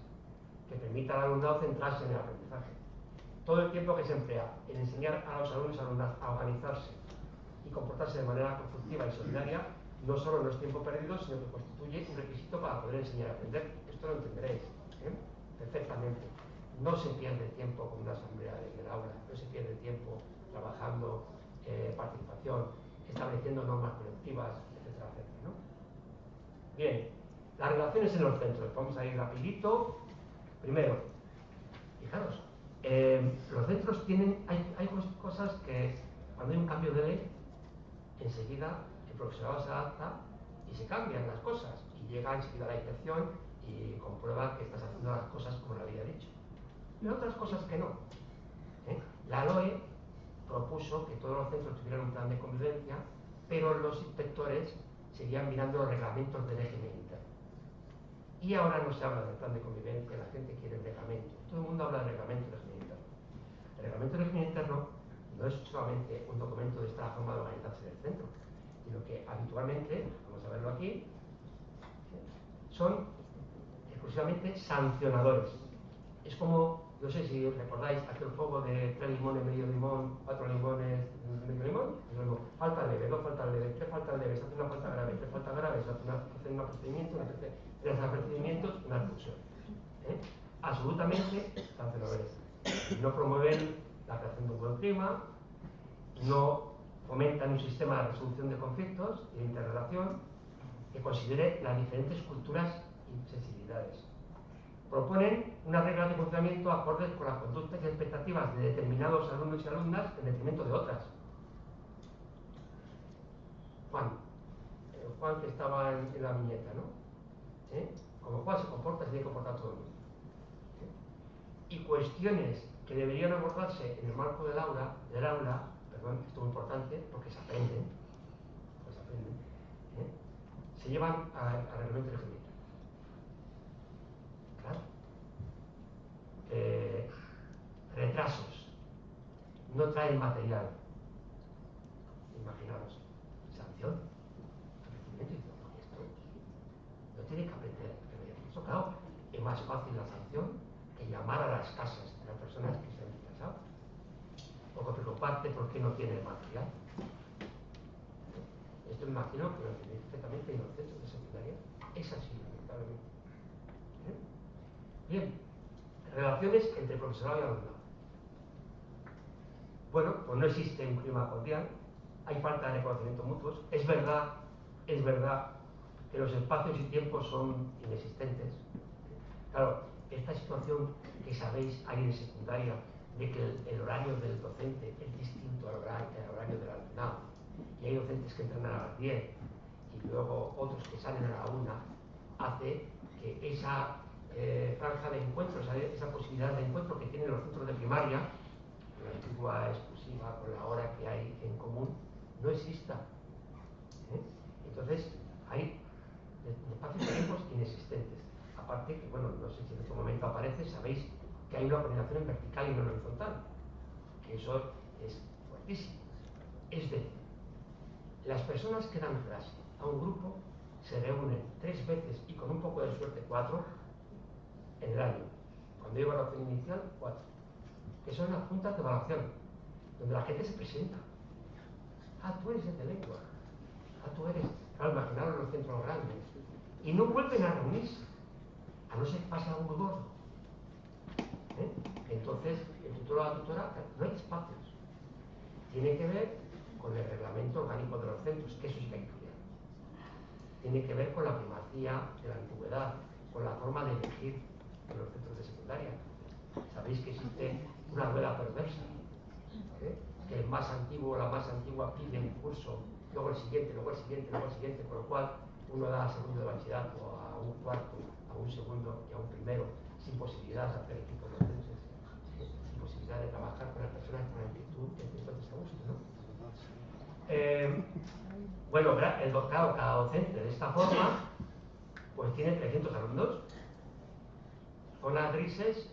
que permita al alumnado centrarse en el aprendizaje. Todo el tiempo que se emplea en enseñar a los alumnos y alumnas a organizarse y comportarse de manera constructiva y solidaria no solo no es tiempo perdido, sino que constituye un requisito para poder enseñar a aprender. Esto lo entenderéis perfectamente. No se pierde tiempo con una asamblea en el aula, no se pierde tiempo trabajando participación, estableciendo normas colectivas, etcétera, etcétera, ¿no? Bien, las relaciones en los centros. Vamos a ir rapidito. Primero, fijaros, los centros tienen, hay cosas que cuando hay un cambio de ley, enseguida el profesorado se adapta y se cambian las cosas y llega enseguida la inspección y comprueba que estás haciendo las cosas como lo había dicho. Pero otras cosas que no. La LOE propuso que todos los centros tuvieran un plan de convivencia, pero los inspectores seguían mirando los reglamentos del régimen interno. Y ahora no se habla del plan de convivencia, la gente quiere el reglamento. Todo el mundo habla del reglamento del régimen interno. El reglamento del régimen interno no es solamente un documento de esta forma de organizarse del centro, sino que habitualmente, vamos a verlo aquí, son exclusivamente sancionadores. Es como, no sé si recordáis aquel juego de 3 limones, medio limón, 4 limones, medio limón. Falta leve, no falta leve, 3 faltas leves, hace una falta grave, 3 faltas graves, hace un procedimiento, 3 procedimientos, una expulsión. Absolutamente sancionadores. No promueven la creación de un buen clima, no fomentan un sistema de resolución de conflictos y de interrelación que considere las diferentes culturas y sensibilidades. Proponen unas reglas de funcionamiento acordes con las conductas y expectativas de determinados alumnos y alumnas en detrimento de otras. Juan que estaba en la viñeta, ¿no? Como Juan se comporta, se tiene que comportar todo el mundo. Y cuestiones que deberían abordarse en el marco del aula, esto es muy importante porque se aprenden, se llevan al reglamento de reglamento. Claro. Retrasos, no traen material. Imaginaos, sanción, esto no tiene que aprender. Eso, claro, es más fácil la sanción que llamar a las casas de las personas que se han retrasado o que preocuparte porque no tiene material. Esto me imagino que lo entendéis perfectamente en los centros de secundaria. Es así, lamentablemente. Bien, relaciones entre profesorado y alumnado. Bueno, pues no existe un clima cordial, hay falta de reconocimiento mutuos. Es verdad que los espacios y tiempos son inexistentes. Claro, esta situación que sabéis hay en secundaria, de que el horario del docente es distinto al horario del alumnado, y hay docentes que entran a las 10 y luego otros que salen a la 1, hace que esa franja de encuentro, esa posibilidad de encuentro que tienen los centros de primaria, la antigua exclusiva, con la hora que hay en común, no exista. Entonces, hay espacios-tiempos inexistentes. Aparte que, bueno, no sé si en este momento aparece, sabéis que hay una coordinación en vertical y no en horizontal, que eso es fuertísimo. Es decir, las personas que dan clase a un grupo se reúnen 3 veces y con un poco de suerte 4 en el año. Cuando hay evaluación inicial, 4. Que son las juntas de evaluación, donde la gente se presenta. Ah, tú eres el de lengua. Ah, tú eres. Claro, imaginaros los centros grandes. Y no vuelven a reunirse, a no ser que pase algo muy gordo. Entonces, el tutor o la tutora, no hay espacios. Tiene que ver con el reglamento orgánico de los centros, que eso sí que hay que estudiar. Tiene que ver con la primacía de la antigüedad, con la forma de elegir en los centros de secundaria. Sabéis que existe una rueda perversa, que el más antiguo o la más antigua pide un curso, luego el siguiente, luego el siguiente, luego el siguiente, con lo cual uno da a segundo de bachillerato, a un cuarto, a un segundo y a un primero, sin posibilidad de hacer equipos docentes, sin posibilidad de trabajar con las personas con la actitud que entonces a gusto, ¿no? Bueno, el doctorado, cada docente de esta forma, pues tiene 300 alumnos, zonas grises,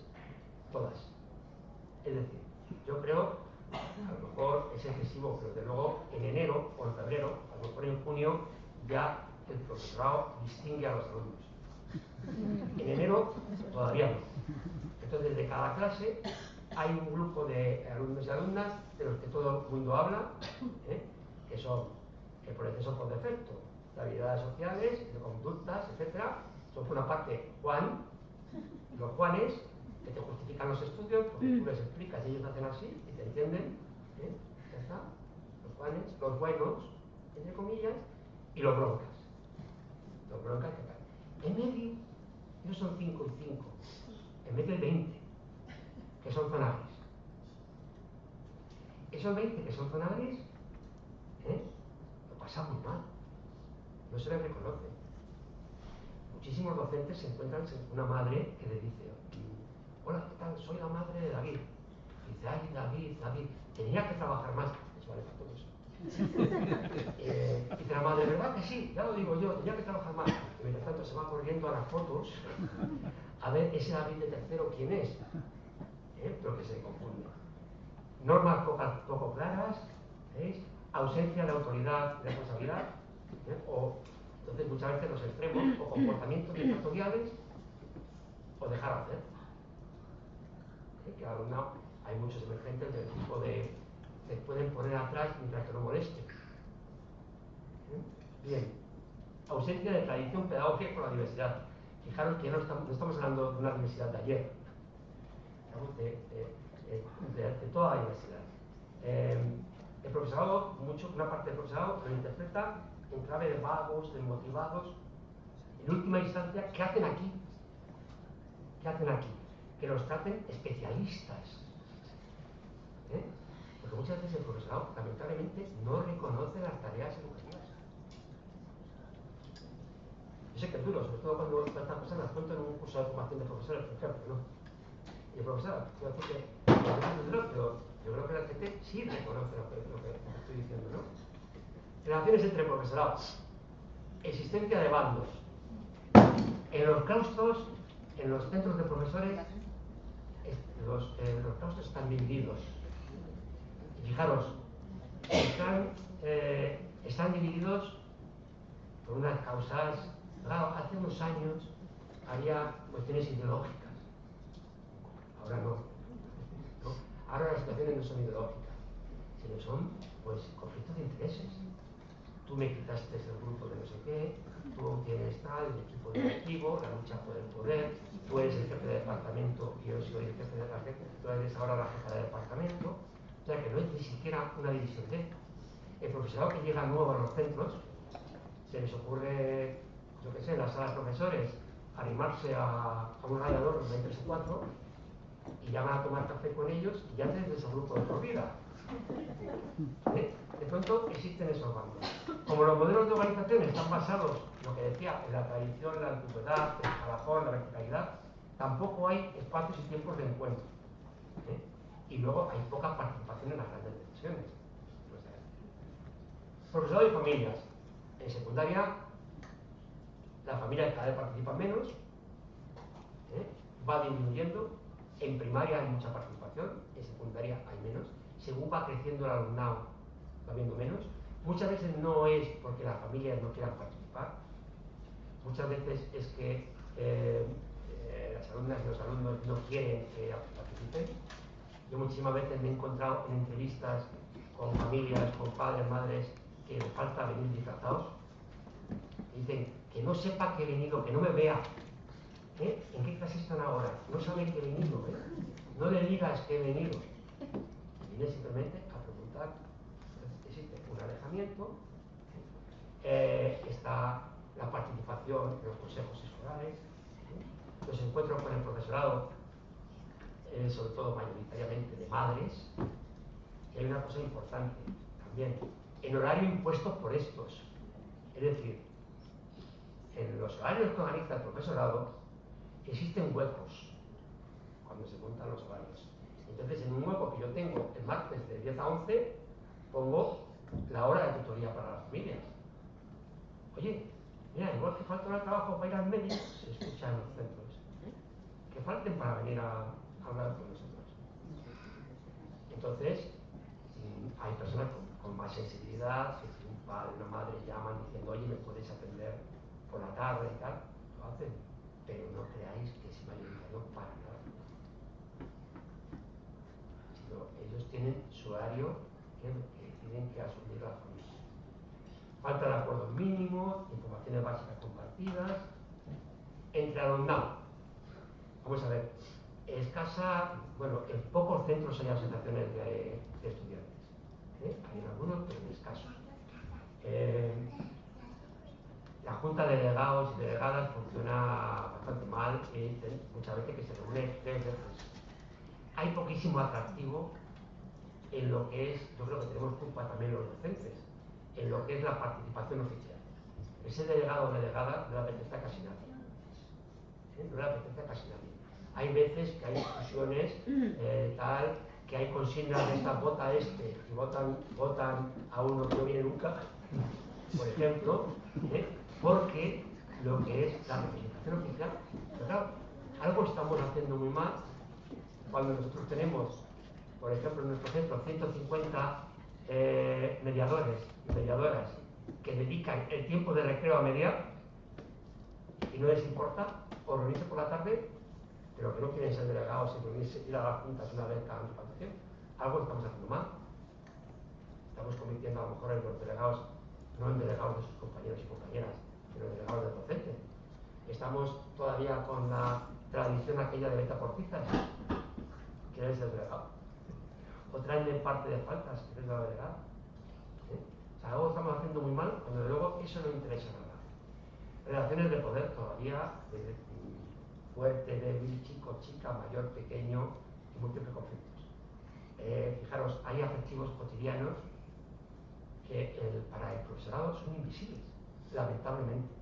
todas. Es decir, yo creo, a lo mejor es excesivo, pero desde luego en enero o en febrero, a lo mejor en junio, ya el profesorado distingue a los alumnos. En enero todavía no. Entonces, de cada clase hay un grupo de alumnos y alumnas de los que todo el mundo habla, que son por exceso por defecto, de habilidades sociales, de conductas, etc. Son por una parte Juan, los Juanes, que te justifican los estudios porque tú les explicas y ellos hacen así y te entienden. Ya está. Los Juanes, los buenos, entre comillas, y los broncas. Los broncas que caen. En medio, ellos son 5 y 5. En medio hay 20, que son zonales. Esos 20 que son zonales, lo pasan muy mal. No se les reconoce. Muchísimos docentes se encuentran una madre que le dice: hola, ¿qué tal? Soy la madre de David. Dice: ay, David, tenía que trabajar más. Eso vale para todo eso. Dice la madre: ¿verdad que sí? Ya lo digo yo, tenía que trabajar más. Y mientras tanto se va corriendo a las fotos a ver ese David de tercero quién es. Pero que se confunde. Normas poco claras, ¿veis? Ausencia de autoridad, de responsabilidad, o entonces muchas veces los extremos, o comportamientos dictatoriales, o dejar hacer. Que alumnado hay muchos emergentes del tipo de que pueden poner atrás mientras que no molesten. Bien, ausencia de tradición pedagógica con la diversidad. Fijaros que no estamos hablando de una diversidad de ayer, estamos de toda la diversidad. El profesorado, una parte del profesorado lo interpreta en clave de vagos, de motivados. En última instancia, ¿qué hacen aquí? ¿Qué hacen aquí? Que los traten especialistas. Porque muchas veces el profesorado, lamentablemente, no reconoce las tareas educativas. Yo sé que es duro, sobre todo cuando estas cosas las cuento en un curso de formación de profesores, por ejemplo, ¿no? Y el profesor, yo creo que es duro, pero yo creo que la gente sí reconoce lo que estoy diciendo, ¿no? Relaciones entre profesorados. Existencia de bandos. En los claustros, en los centros de profesores, los claustros están divididos. Y fijaros, están divididos por unas causas. Claro, hace unos años había cuestiones ideológicas. Ahora no. Ahora las situaciones no son ideológicas, sino son, pues, conflictos de intereses. Tú me quitaste el grupo de no sé qué, tú tienes tal, el equipo directivo, la lucha por el poder, tú eres el jefe de departamento y yo soy el jefe de la jefe, tú eres ahora la jefa de departamento. O sea que no es ni siquiera una división de. El profesorado que llega nuevo a los centros, se les ocurre, yo qué sé, en las salas de profesores, animarse a un radiador de 3 o 4 y ya van a tomar café con ellos y ya tienen ese grupo de por vida. De pronto existen esos bandos. Como los modelos de organización están basados, lo que decía, en la tradición, la antigüedad, el escalafón, la verticalidad, tampoco hay espacios y tiempos de encuentro. y luego hay poca participación en las grandes decisiones. O sea, profesorado y familias. En secundaria, la familia cada vez participa menos, va disminuyendo. En primaria hay mucha participación, en secundaria hay menos. Según va creciendo el alumnado, va habiendo menos. Muchas veces no es porque las familias no quieran participar, muchas veces es que las alumnas y los alumnos no quieren que participen. Yo muchísimas veces me he encontrado en entrevistas con familias, con padres, madres, que les falta venir disfrazados. Y dicen que no sepa que he venido, que no me vea. ¿En qué clase están ahora? No saben que he venido. No le digas que he venido. Viene simplemente a preguntar. Entonces, existe un alejamiento. Está la participación en los consejos escolares, los encuentros con el profesorado, sobre todo mayoritariamente de madres. Y hay una cosa importante también, en horario impuesto por estos. Es decir, en los horarios que organiza el profesorado existen huecos cuando se montan los horarios. Entonces, en un hueco que yo tengo el martes de 10 a 11, pongo la hora de tutoría para las familias. Oye, mira, igual que falta un trabajo para ir al médico, se escucha en los centros. Que falten para venir a hablar con nosotros. Entonces, hay personas con más sensibilidad, que si un padre o una madre llaman diciendo, oye, ¿me puedes atender por la tarde y tal? Lo hacen, pero no creáis que es mayoritario para nada. Sino ellos tienen su horario que tienen que asumir la familia. Falta de acuerdos mínimos, informaciones básicas compartidas, entre alumnado. Vamos a ver, escasa, bueno, en pocos centros hay asociaciones de estudiantes. Hay en algunos, pero en escasos. La Junta de Delegados y Delegadas funciona bastante mal, muchas veces que se reúne 3 veces. Hay poquísimo atractivo en lo que es, yo creo que tenemos culpa también los docentes, en lo que es la participación oficial. Ese delegado o delegada no le apetece a casi nadie. No le apetece a casi nadie. Hay veces que hay discusiones tal, que hay consignas de esta vota este y votan a uno que no viene nunca, por ejemplo, porque lo que es la representación oficial, pero claro, algo estamos haciendo muy mal cuando nosotros tenemos, por ejemplo, en nuestro centro 150 mediadores y mediadoras que dedican el tiempo de recreo a mediar y no les importa o reunirse por la tarde, pero que no quieren ser delegados y reunirse, ir a las juntas una vez cada año. Algo estamos haciendo mal. Estamos convirtiendo a lo mejor en los delegados, no en delegados de sus compañeros y compañeras, sino en delegados del docente. Estamos todavía con la tradición aquella de vete por citas, que eres el delegado. O traen parte de faltas, que eres la delegada. O sea, algo estamos haciendo muy mal, cuando luego eso no interesa nada. Relaciones de poder todavía, fuerte, débil, chico, chica, mayor, pequeño y múltiples conflictos. Fijaros, hay afectivos cotidianos que para el profesorado son invisibles, lamentablemente.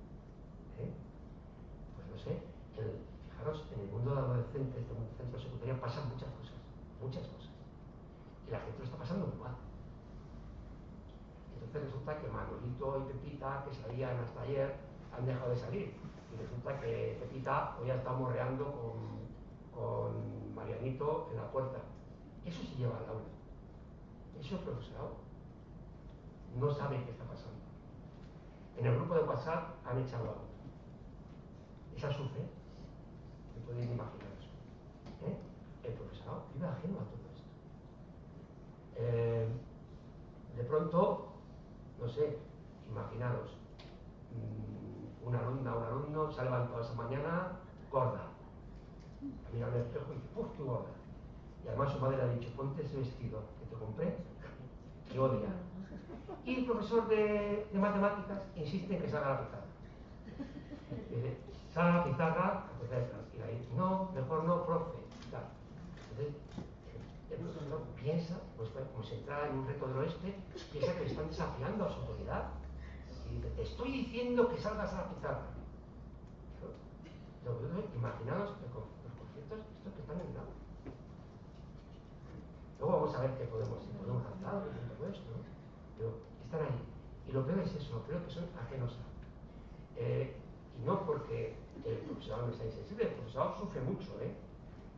Pues no sé, fijaros, en el mundo de adolescentes, de un centro secundario, pasan muchas cosas. Y la gente lo está pasando muy mal. Entonces resulta que Manolito y Pepita, que salían hasta ayer, han dejado de salir. Y resulta que Pepita hoy ha estado morreando con Marianito en la puerta. Eso se lleva al aula. Eso es profesorado. No saben qué está pasando. En el grupo de WhatsApp han echado a uno. Esa sufre. Me podéis imaginar eso. El profesorado vive ajeno a todo esto. De pronto, no sé, imaginaros, una alumna o un alumno se ha levantado esa mañana gorda. Ha mirado en el espejo y dice, ¡uf, qué gorda! Y además su madre le ha dicho, ponte ese vestido que te compré, que odia. Y el profesor de matemáticas insiste en que salga a la pizarra. Dice, sale a la pizarra, y ahí, no, mejor no, profe. Claro. Entonces, el profesor piensa, pues como si entrara en un reto del oeste, piensa que le están desafiando a su autoridad. Y dice, te estoy diciendo que salgas a la pizarra. Imaginaos los conflictos estos que están en el aula. luego vamos a ver qué podemos hacer con todo esto, ¿no? Pero están ahí. Y lo peor es eso, lo peor es que son ajenos a. Y no porque el profesorado no sea insensible, el profesorado sufre mucho,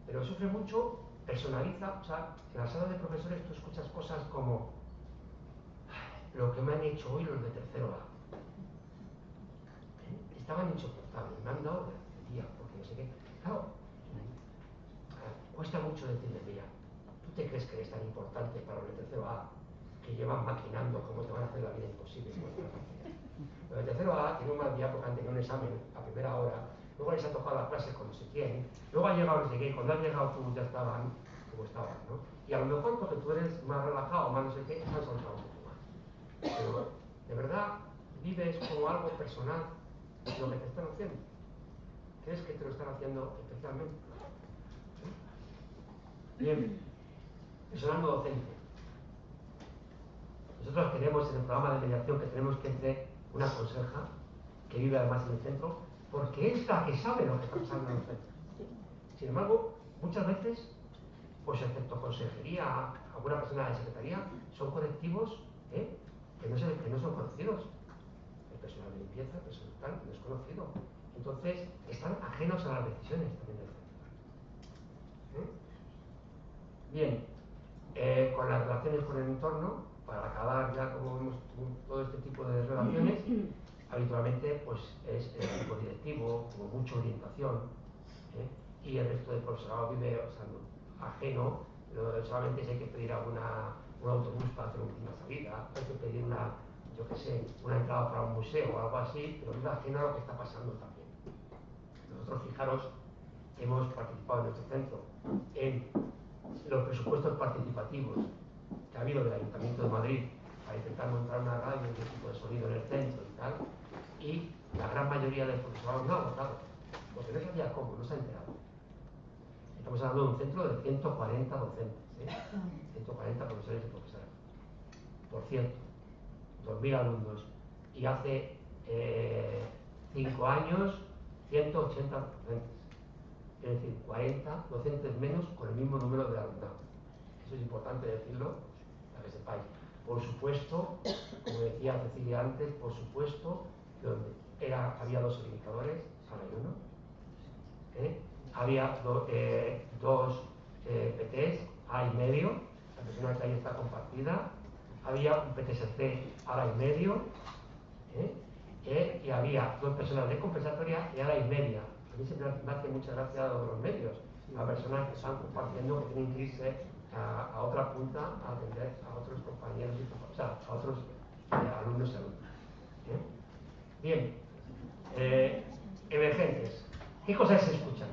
pero sufre mucho, personaliza, o sea, en la sala de profesores tú escuchas cosas como lo que me han hecho hoy los de tercero A. Estaban insoportables, me han dado el día, porque no sé qué. Claro, cuesta mucho decirle, mira, ¿tú te crees que eres tan importante para los de tercero A que llevan maquinando cómo te van a hacer la vida imposible? Los de tercero A tienen un mal día porque han tenido un examen a primera hora, luego les ha tocado la clase con no sé quién, luego ha llegado no sé qué, y cuando has llegado tú ya estaban como estaban, ¿no? Y a lo mejor porque tú eres más relajado, más no sé qué, se han soltado un poco más. Pero, de verdad, vives como algo personal lo que te están haciendo. ¿Crees que te lo están haciendo especialmente? Bien, personal docente. Nosotros queremos en el programa de mediación que tenemos que entre una conseja que vive además en el centro, porque es la que sabe lo que está pasando en el centro. Sin embargo, muchas veces, pues excepto consejería, alguna persona de secretaría, son colectivos que no son conocidos. El personal de limpieza, el personal tal, no es conocido. Entonces, están ajenos a las decisiones también del centro. Bien, con las relaciones con el entorno, para acabar ya como vemos todo este tipo de relaciones, habitualmente pues es el equipo directivo, como mucha orientación, y el resto del profesorado vive, o sea, ajeno, solamente si hay que pedir un autobús para hacer una salida, hay que pedir yo qué sé, una entrada para un museo o algo así, pero vive ajeno a lo que está pasando también. Nosotros, fijaros, hemos participado en nuestro centro en los presupuestos participativos que ha habido del Ayuntamiento de Madrid para intentar montar una radio y un tipo de sonido en el centro y tal, y la gran mayoría del profesorado no ha votado, porque no sabía cómo, no se ha enterado. Estamos hablando de un centro de 140 docentes, 140 profesores y profesoras. Por cierto, 2.000 alumnos, y hace 5 años 180 docentes, es decir, 40 docentes menos con el mismo número de alumnado. Eso es importante decirlo, para que sepáis. Por supuesto, como decía Cecilia antes, por supuesto, donde había 2 orientadores, ahora hay 1. Había dos PTs, A y medio, la persona que ahí está compartida. Había un PTSC, A y medio. Y había 2 personas de compensatoria y A y media. A mí siempre me hace mucha gracia los medios, las personas que están compartiendo, que tienen que irse a otra punta a atender a otros compañeros, o sea, a otros alumnos y alumnas. Bien, emergentes. ¿Qué cosas se escuchan?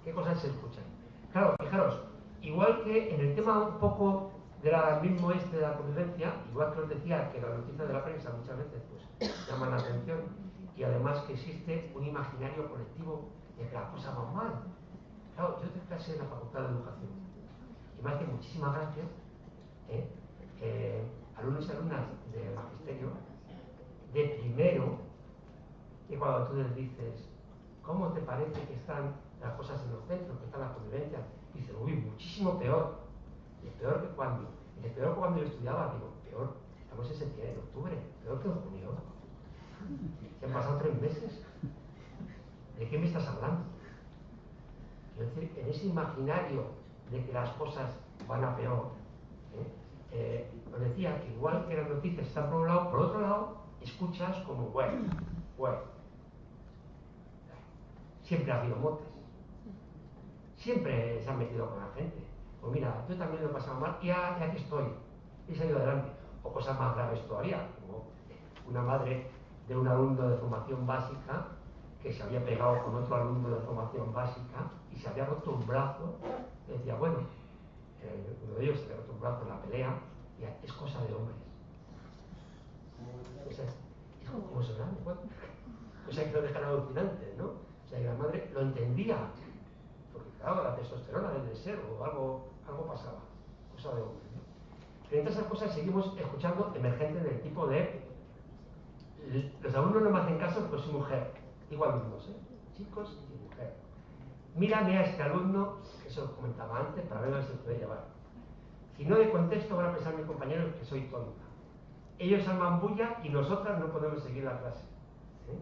¿Qué cosas se escuchan? Claro, fijaros, igual que en el tema un poco del alarmismo de la convivencia, igual que os decía que las noticias de la prensa muchas veces pues llaman la atención, y además que existe un imaginario colectivo de que las cosas van mal. Claro, yo doy clase en la Facultad de Educación y me hace muchísima gracia alumnos y alumnas de magisterio de primero, y cuando tú les dices ¿cómo te parece que están las cosas en los centros, que están las convivencias? Dicen, uy, muchísimo peor. Y peor que cuando. Y peor que cuando yo estudiaba, digo, peor, estamos en septiembre, en octubre, peor que en junio. Se han pasado 3 meses. ¿De qué me estás hablando? Quiero decir, en ese imaginario de que las cosas van a peor, os decía que igual que las noticias están por un lado, por otro lado, escuchas como, bueno. Siempre ha habido motes. Siempre se han metido con la gente. Pues mira, yo también lo he pasado mal y aquí estoy. He salido adelante. O cosas más graves todavía, como una madre de un alumno de formación básica que se había pegado con otro alumno de formación básica y se había roto un brazo. Y decía, bueno, uno de ellos se había roto un brazo en la pelea, y es cosa de hombres. O sea, es como se grande, bueno. O sea, que lo dejan alucinante, ¿no? O sea, que la madre lo entendía, porque claro, la testosterona del deseo o algo pasaba, cosa de hombre, ¿no? Pero entre esas cosas seguimos escuchando emergentes del tipo de los alumnos no me hacen caso porque soy mujer. Digo alumnos, chicos y mujer. Mírame a este alumno, que eso lo comentaba antes, para ver si se puede llevar. Si no le contesto, van a pensar mis compañeros que soy tonta. Ellos arman bulla y nosotras no podemos seguir la clase. ¿Eh?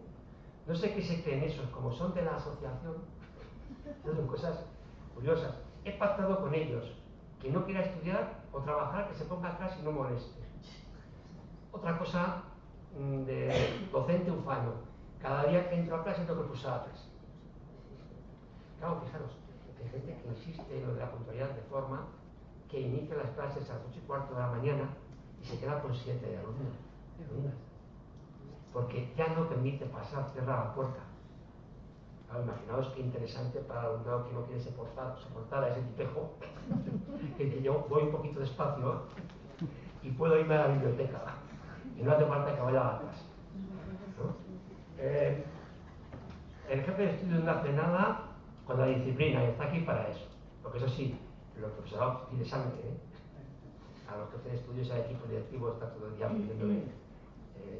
No sé qué se creen esos, como son de la asociación, son cosas curiosas. He pactado con ellos que no quiera estudiar o trabajar, que se ponga atrás y no moleste. Otra cosa de docente ufano. Cada día que entro a clase tengo que pulsar atrás. Claro, fijaros, hay gente que insiste en lo de la puntualidad de forma que inicia las clases a las 8:15 de la mañana y se queda con 7 de alumnos. Porque ya no permite pasar, cierra la puerta. Claro, imaginaos qué interesante para el alumnado que no quiere soportar a ese tipejo, que yo voy un poquito despacio y puedo irme a la biblioteca y no hace falta que vaya a la clase, ¿no? El jefe de estudio no hace nada con la disciplina y está aquí para eso, porque eso sí, los profesorados pide sangre, ¿eh? A los jefes de estudios y al equipo directivo está todo el día pidiéndole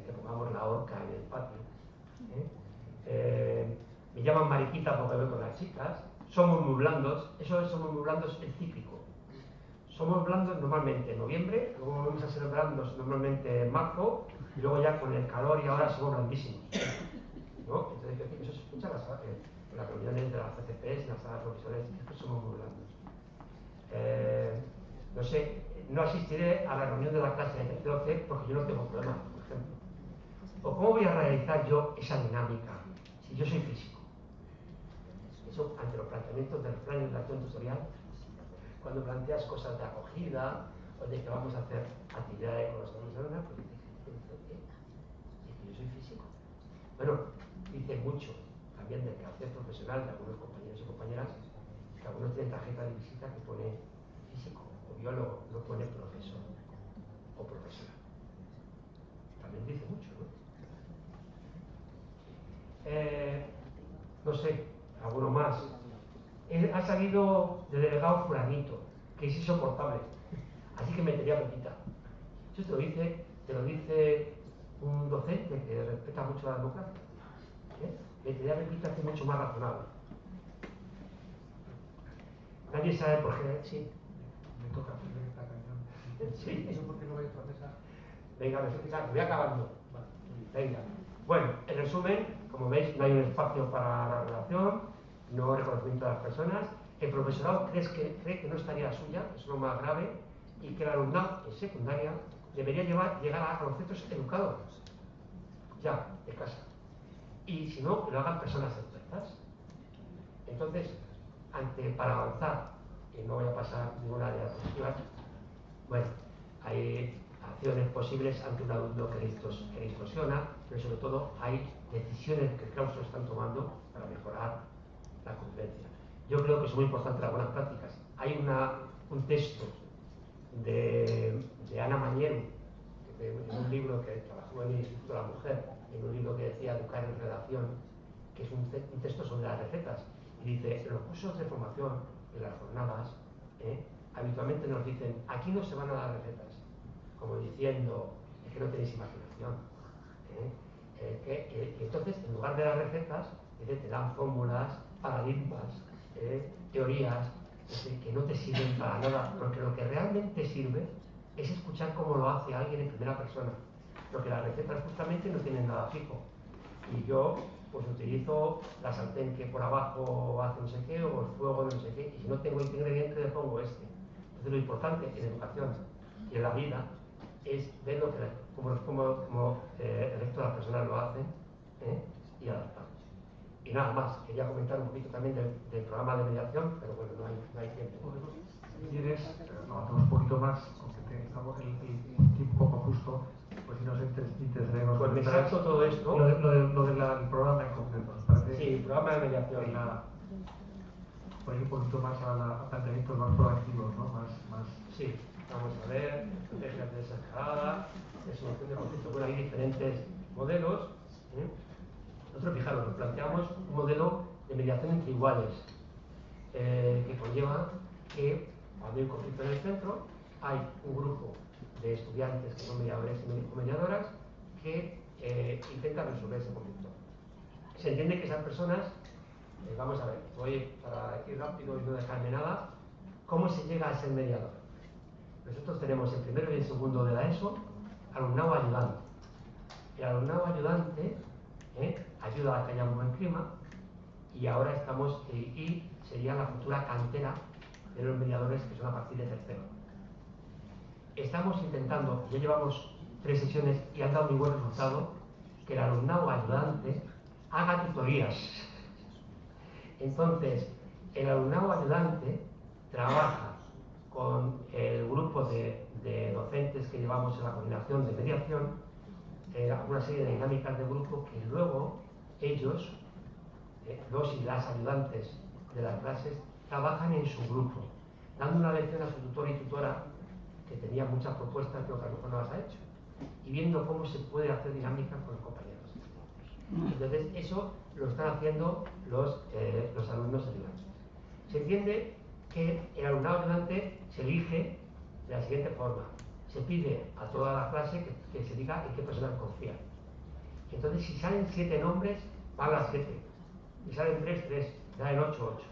que pongamos la horca en el patio, ¿eh? Me llaman mariquita porque voy con las chicas, somos muy blandos, eso de somos muy blandos es cíclico. Somos blandos normalmente en noviembre, luego volvemos a ser blandos normalmente en marzo, y luego ya con el calor y ahora somos blandísimos, ¿no? Entonces, eso se escucha en las reuniones de las CCPs, en las salas de profesores, que somos muy blandos. No sé, no asistiré a la reunión de la clase de 12 porque yo no tengo problemas, por ejemplo. ¿O cómo voy a realizar yo esa dinámica si yo soy físico? Eso, ante los planteamientos del plan de educación tutorial, cuando planteas cosas de acogida o de que vamos a hacer actividades con los alumnos, pues dices, ¿qué? ¿Es que yo soy físico? Bueno, dice mucho también del quehacer profesional de algunos compañeros y compañeras, que algunos tienen tarjeta de visita que pone físico o biólogo, no pone profesor o profesora. También dice mucho, ¿no? No sé, alguno más. Ha salido de delegado fulanito, que es insoportable, así que metería pepita. Eso te lo dice un docente que respeta mucho la democracia. Metería pepita es mucho más razonable. Nadie sabe por qué. Sí. Me toca hacer esta canción. Sí. ¿Eso por qué no vais a procesar? Venga, voy acabando. Venga. Bueno, en resumen, como veis, no hay un espacio para la relación, no reconocimiento de las personas. El profesorado cree que no estaría la suya, eso es lo más grave, y que el alumnado en secundaria debería llegar a los centros educados, ya, de casa. Y si no, que lo hagan personas expertas. Entonces, para avanzar, y no voy a pasar ninguna de las diapositivas, bueno, hay acciones posibles ante un alumno que le distorsiona, pero sobre todo hay decisiones que claustros están tomando para mejorar la convivencia. Yo creo que son muy importantes las buenas prácticas. Hay un texto de Ana Mañero, en un libro que trabajó en el Instituto de la Mujer, en un libro que decía Educar en Relación, que es un texto sobre las recetas, y dice, en los cursos de formación, en las jornadas, habitualmente nos dicen, aquí no se van a dar recetas, como diciendo, es que no tenéis imaginación. Entonces, en lugar de las recetas, te dan fórmulas, paradigmas, teorías, que no te sirven para nada, porque lo que realmente sirve es escuchar cómo lo hace alguien en primera persona, porque las recetas justamente no tienen nada fijo. Y yo pues utilizo la sartén que por abajo hace no sé qué, o el fuego de no sé qué, y si no tengo este ingrediente le pongo este. Entonces lo importante en educación y en la vida es ver lo que como el resto de las personas lo hacen, y adaptarnos. Y nada más, quería comentar un poquito también del programa de mediación, pero bueno, no hay tiempo. Si quieres, avanzamos un poquito más, aunque tengamos el tiempo un poco justo, pues si nos interesaremos. Pues me salto todo esto. Lo del programa en concreto, ¿nos parece? Sí, el programa de mediación. Por ir un poquito más a planteamientos más proactivos, ¿no? Más... Sí, vamos a ver, estrategias de desescalada, de solución de conflictos. Bueno, hay diferentes modelos. Nosotros, fijaros, nos planteamos un modelo de mediación entre iguales, que conlleva que cuando hay un conflicto en el centro, hay un grupo de estudiantes que son mediadores y mediadoras que intentan resolver ese conflicto. Se entiende que esas personas, vamos a ver, voy para ir rápido y no dejarme nada, ¿cómo se llega a ser mediador? Nosotros tenemos en primero y en segundo de la ESO alumnado ayudante. El alumnado ayudante ayuda a que haya un buen clima y ahora estamos, y sería la futura cantera de los mediadores que son a partir de tercero. Estamos intentando, ya llevamos 3 sesiones y han dado muy buen resultado, que el alumnado ayudante haga tutorías. Entonces, el alumnado ayudante trabaja con el grupo de docentes que llevamos en la coordinación de mediación, una serie de dinámicas de grupo que luego ellos, los y las ayudantes de las clases, trabajan en su grupo, dando una lección a su tutor y tutora que tenía muchas propuestas que a lo mejor no las ha hecho, y viendo cómo se puede hacer dinámicas con los compañeros. Entonces, eso lo están haciendo los alumnos ayudantes. Se entiende que el alumnado ayudante se elige de la siguiente forma. Se pide a toda la clase que se diga en qué personas confían. Entonces, si salen 7 nombres, van las 7. Y salen 3, 3. Salen 8, 8.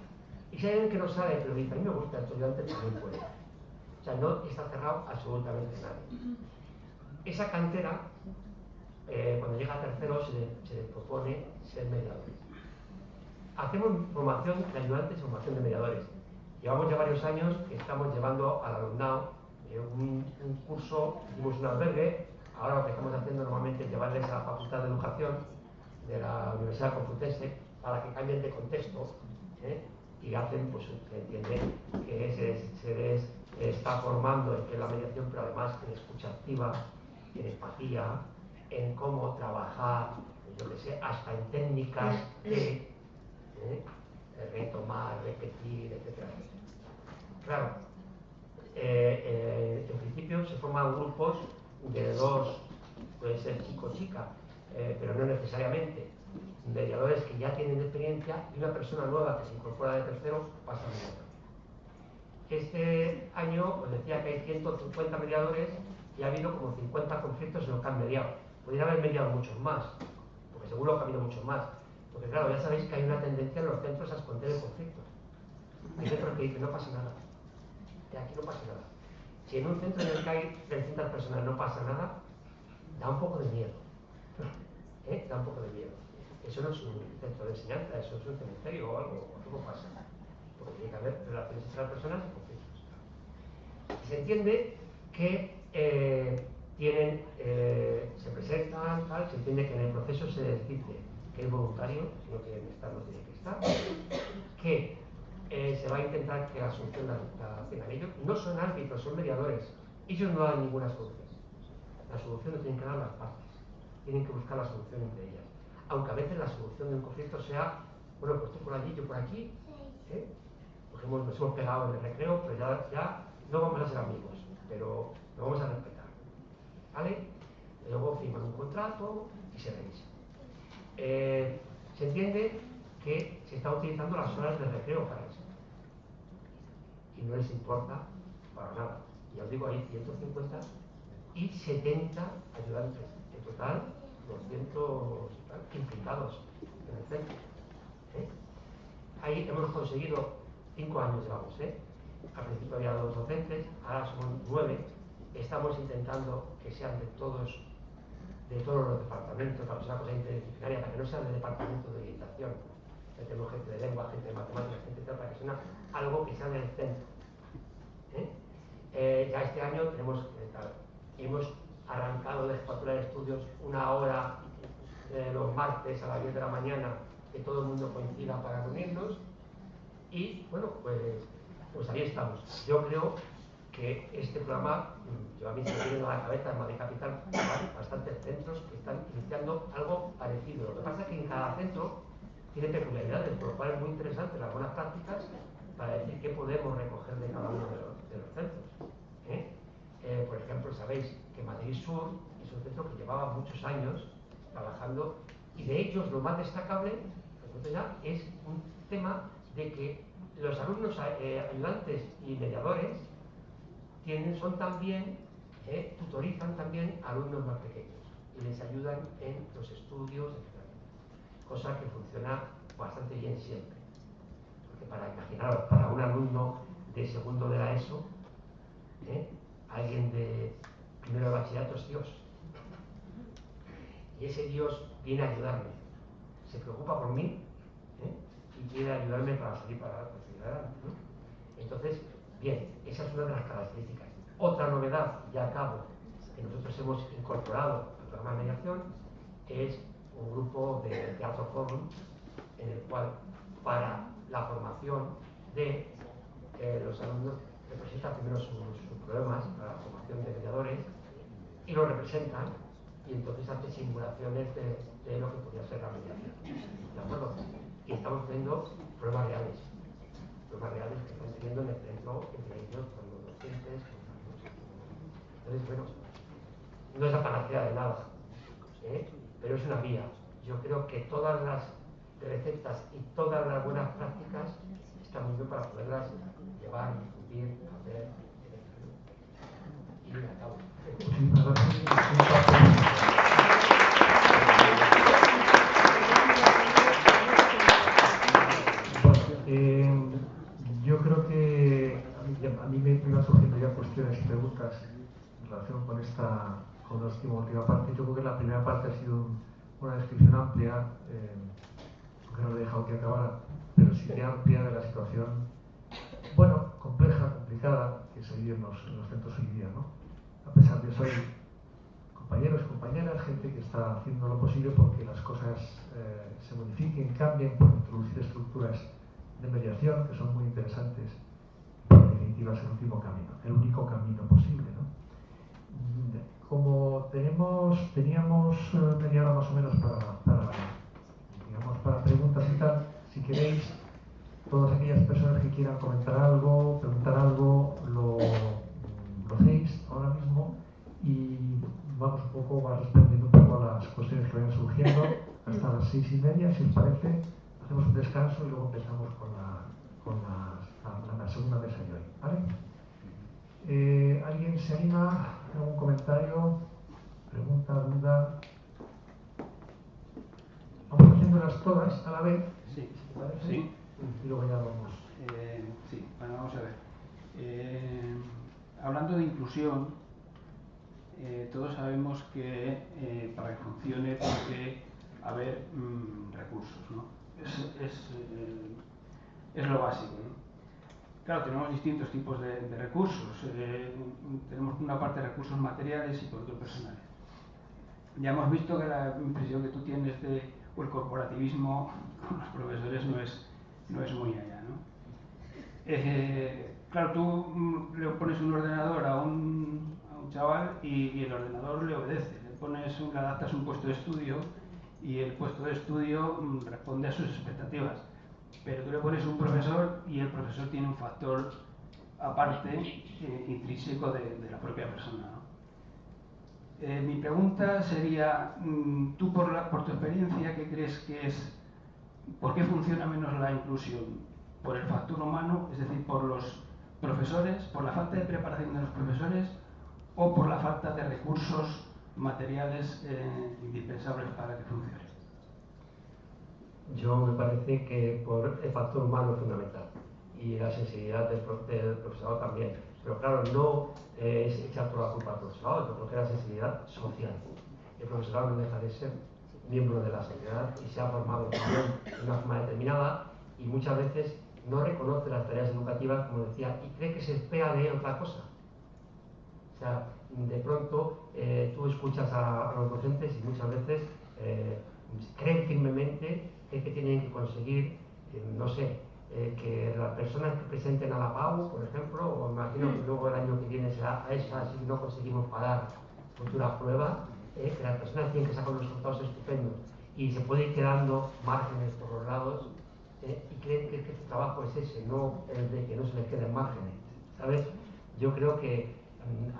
Y si hay alguien que no sale, pero dice, a mí me gusta el ayudante, también puede. O sea, no está cerrado absolutamente nadie. Esa cantera, cuando llega a tercero, se le propone ser mediadores. Hacemos formación de ayudantes y formación de mediadores. Llevamos ya varios años que estamos llevando al alumnado un curso, hicimos un albergue. Ahora lo que estamos haciendo normalmente es llevarles a la Facultad de Educación de la Universidad Complutense para que cambien de contexto y hacen, pues se entiende que se les está formando en qué es la mediación, pero además en escucha activa, en empatía, en cómo trabajar, yo que sé, hasta en técnicas de retomar, repetir, etc. Claro, en principio se forman grupos de 2, puede ser chico o chica, pero no necesariamente. Mediadores que ya tienen experiencia y una persona nueva que se incorpora de tercero pasa a mediador. Este año os decía que hay 150 mediadores y ha habido como 50 conflictos en los que han mediado. Podrían haber mediado muchos más, porque seguro que ha habido muchos más. Porque claro, ya sabéis que hay una tendencia en los centros a esconder el conflicto. Hay centros que dicen, no pasa nada. Y aquí no pasa nada. Si en un centro en el que hay 300 personas no pasa nada, da un poco de miedo. Da un poco de miedo. Eso no es un centro de enseñanza, eso es un cementerio o algo pasa. Porque tiene que haber relaciones entre las personas y conflictos. Se entiende que se presentan, tal, se entiende que en el proceso se les dice que es voluntario, si no quieren estar, no tienen que estar, que se va a intentar que la solución la tengan ellos. No son árbitros, son mediadores. Ellos no dan ninguna solución. La solución la tienen que dar las partes. Tienen que buscar la solución entre ellas. Aunque a veces la solución de un conflicto sea, bueno, pues tú por allí, yo por aquí, nos hemos pegado en el recreo, pero ya no vamos a ser amigos, pero lo vamos a respetar. ¿Vale? Luego firman un contrato y se revisa. Se entiende que se están utilizando las horas de recreo para eso. Y no les importa para nada. Ya os digo, hay 150 y 70 ayudantes. En total, 200 implicados en el centro. Ahí hemos conseguido 5 años, llevamos. Al principio había 2 docentes, ahora son 9. Estamos intentando que sean de todos los departamentos, para que sea una cosa interdisciplinaria, para que no sean de departamento de orientación. Tenemos gente de lengua, gente de matemáticas, gente de tal, para que sea algo que sea del centro. Ya este año hemos arrancado de jefatura de estudios 1 hora los martes a las 10 de la mañana, que todo el mundo coincida para reunirnos. Y bueno, pues ahí estamos. Yo creo que este programa, yo a mí se me viene a la cabeza en Madrid Capital bastantes centros que están iniciando algo parecido. Lo que pasa es que en cada centro tiene peculiaridades, por lo cual es muy interesante las buenas prácticas para decir qué podemos recoger de cada uno de los centros. Por ejemplo, sabéis que Madrid Sur es un centro que llevaba muchos años trabajando y de ellos lo más destacable ya es un tema de que los alumnos ayudantes y mediadores son también, tutorizan también a alumnos más pequeños y les ayudan en los estudios, etc. Cosa que funciona bastante bien siempre. Porque imaginaros, para un alumno de segundo de la ESO, alguien de primero de bachillerato es Dios. Y ese Dios viene a ayudarme, se preocupa por mí, y quiere ayudarme para salir adelante, ¿no? Entonces, bien, esa es una de las características. Otra novedad, ya acabo, que nosotros hemos incorporado al programa de mediación es un grupo de teatro forum en el cual para la formación de los alumnos representan primero sus problemas para la formación de mediadores y lo representan y entonces hacen simulaciones de lo que podría ser la mediación, ¿de acuerdo? Y estamos viendo pruebas reales que están teniendo en el centro entre ellos con los docentes, con los alumnos. Entonces, bueno, no es la panacea de nada, pero es una vía. Yo creo que todas las recetas y todas las buenas prácticas están muy bien para poderlas llevar, difundir, hacer, y a cabo. Yo creo que a mí me iban surgiendo ya cuestiones y preguntas en relación con esta última parte. Yo creo que la primera parte ha sido una descripción amplia, aunque no le he dejado que acabara, pero sí que amplia de la situación, bueno, compleja, complicada, que se vive en los centros hoy día, ¿no? A pesar de eso hay compañeros y compañeras, gente que está haciendo lo posible porque las cosas se modifiquen, cambien, por introducir estructuras de mediación que son muy interesantes, pero en definitiva es el último camino, el único camino posible, ¿no? Como teníamos media hora más o menos para preguntas y tal, si queréis, todas aquellas personas que quieran comentar algo, preguntar algo, lo hacéis ahora mismo y vamos respondiendo un poco a las cuestiones que vayan surgiendo hasta las 6:30, si os parece. Hacemos un descanso y luego empezamos con la segunda mesa de hoy, ¿vale? ¿Alguien se anima? ¿Algún comentario? ¿Pregunta? ¿Duda? Vamos haciéndolas todas a la vez. Sí. ¿Te parece? Sí. Y luego ya vamos. Sí, bueno, vamos a ver. Hablando de inclusión, todos sabemos que para que funcione tiene que haber recursos, ¿no? Es lo básico, ¿no? Claro, tenemos distintos tipos de recursos. Tenemos una parte de recursos materiales y por otro personales. Ya hemos visto que la impresión que tú tienes o el corporativismo con los profesores no es muy allá, ¿no? Claro, tú le pones un ordenador a un chaval y el ordenador le obedece. Le adaptas un puesto de estudio y el puesto de estudio responde a sus expectativas. Pero tú le pones un profesor y el profesor tiene un factor aparte, intrínseco de la propia persona, ¿no? Mi pregunta sería, tú por tu experiencia, ¿qué crees que es? ¿Por qué funciona menos la inclusión? ¿Por el factor humano, es decir, por los profesores, por la falta de preparación de los profesores o por la falta de recursos materiales indispensables para que funcione? Yo me parece que por el factor humano es fundamental y la sensibilidad del profesorado también. Pero claro, no es echar toda la culpa al profesorado, yo creo que la sensibilidad social. El profesorado no deja de ser miembro de la sociedad y se ha formado también de una forma determinada y muchas veces no reconoce las tareas educativas, como decía, y cree que se espera de él otra cosa. O sea, de pronto tú escuchas a los docentes y muchas veces creen firmemente que tienen que conseguir, no sé, que las personas que presenten a la PAU, por ejemplo, o imagino que luego el año que viene será a esa, si no conseguimos pagar futura prueba, que las personas tienen que sacar unos resultados estupendos y se puede ir quedando márgenes por los lados y creen que su trabajo es ese, no el de que no se les queden márgenes, ¿sabes? Yo creo que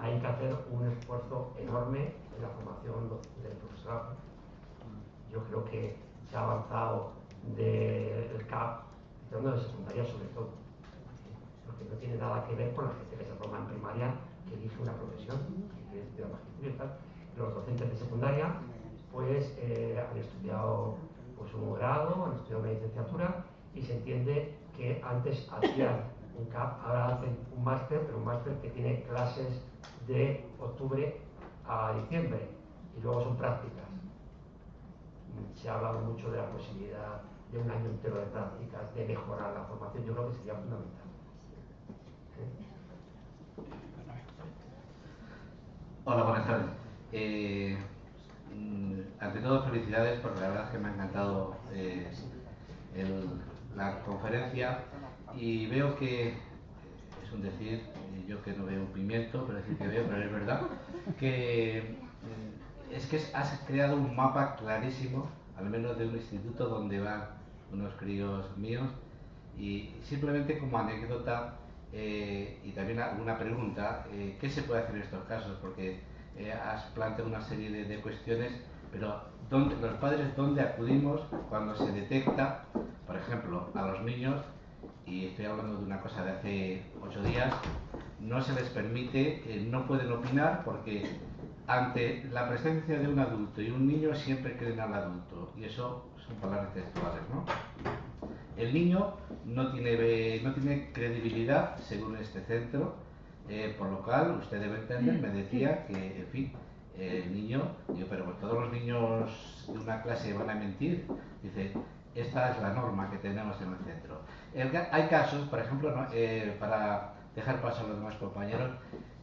hay que hacer un esfuerzo enorme en la formación del profesorado. Yo creo que se ha avanzado del CAP, de secundaria sobre todo, porque no tiene nada que ver con la gente que se forma en primaria, que elige una profesión, que quiere estudiar magisterio y tal. Los docentes de secundaria pues han estudiado pues, un grado, han estudiado una licenciatura y se entiende que antes hacían un CAP, ahora hacen un máster, pero un máster que tiene clases de octubre a diciembre y luego son prácticas. Se ha hablado mucho de la posibilidad de un año entero de prácticas, de mejorar la formación. Yo creo que sería fundamental. Hola, buenas tardes. Ante todo, felicidades porque la verdad es que me ha encantado la conferencia y veo que, es un decir, yo que no veo un pimiento, pero decir que veo, pero es verdad, que es que has creado un mapa clarísimo, al menos de un instituto donde van unos críos míos, y simplemente como anécdota y también alguna pregunta, ¿qué se puede hacer en estos casos? Porque has planteado una serie de cuestiones, pero los padres, ¿dónde acudimos cuando se detecta, por ejemplo, a los niños, y estoy hablando de una cosa de hace 8 días, no se les permite, no pueden opinar porque ante la presencia de un adulto y un niño siempre creen al adulto, y eso son palabras textuales, ¿no? El niño no tiene credibilidad según este centro, por lo cual usted debe entender, me decía que, en fin, el niño, digo, pero pues todos los niños de una clase van a mentir. Dice, esta es la norma que tenemos en el centro. Hay casos, por ejemplo, ¿no? Para dejar paso a los demás compañeros,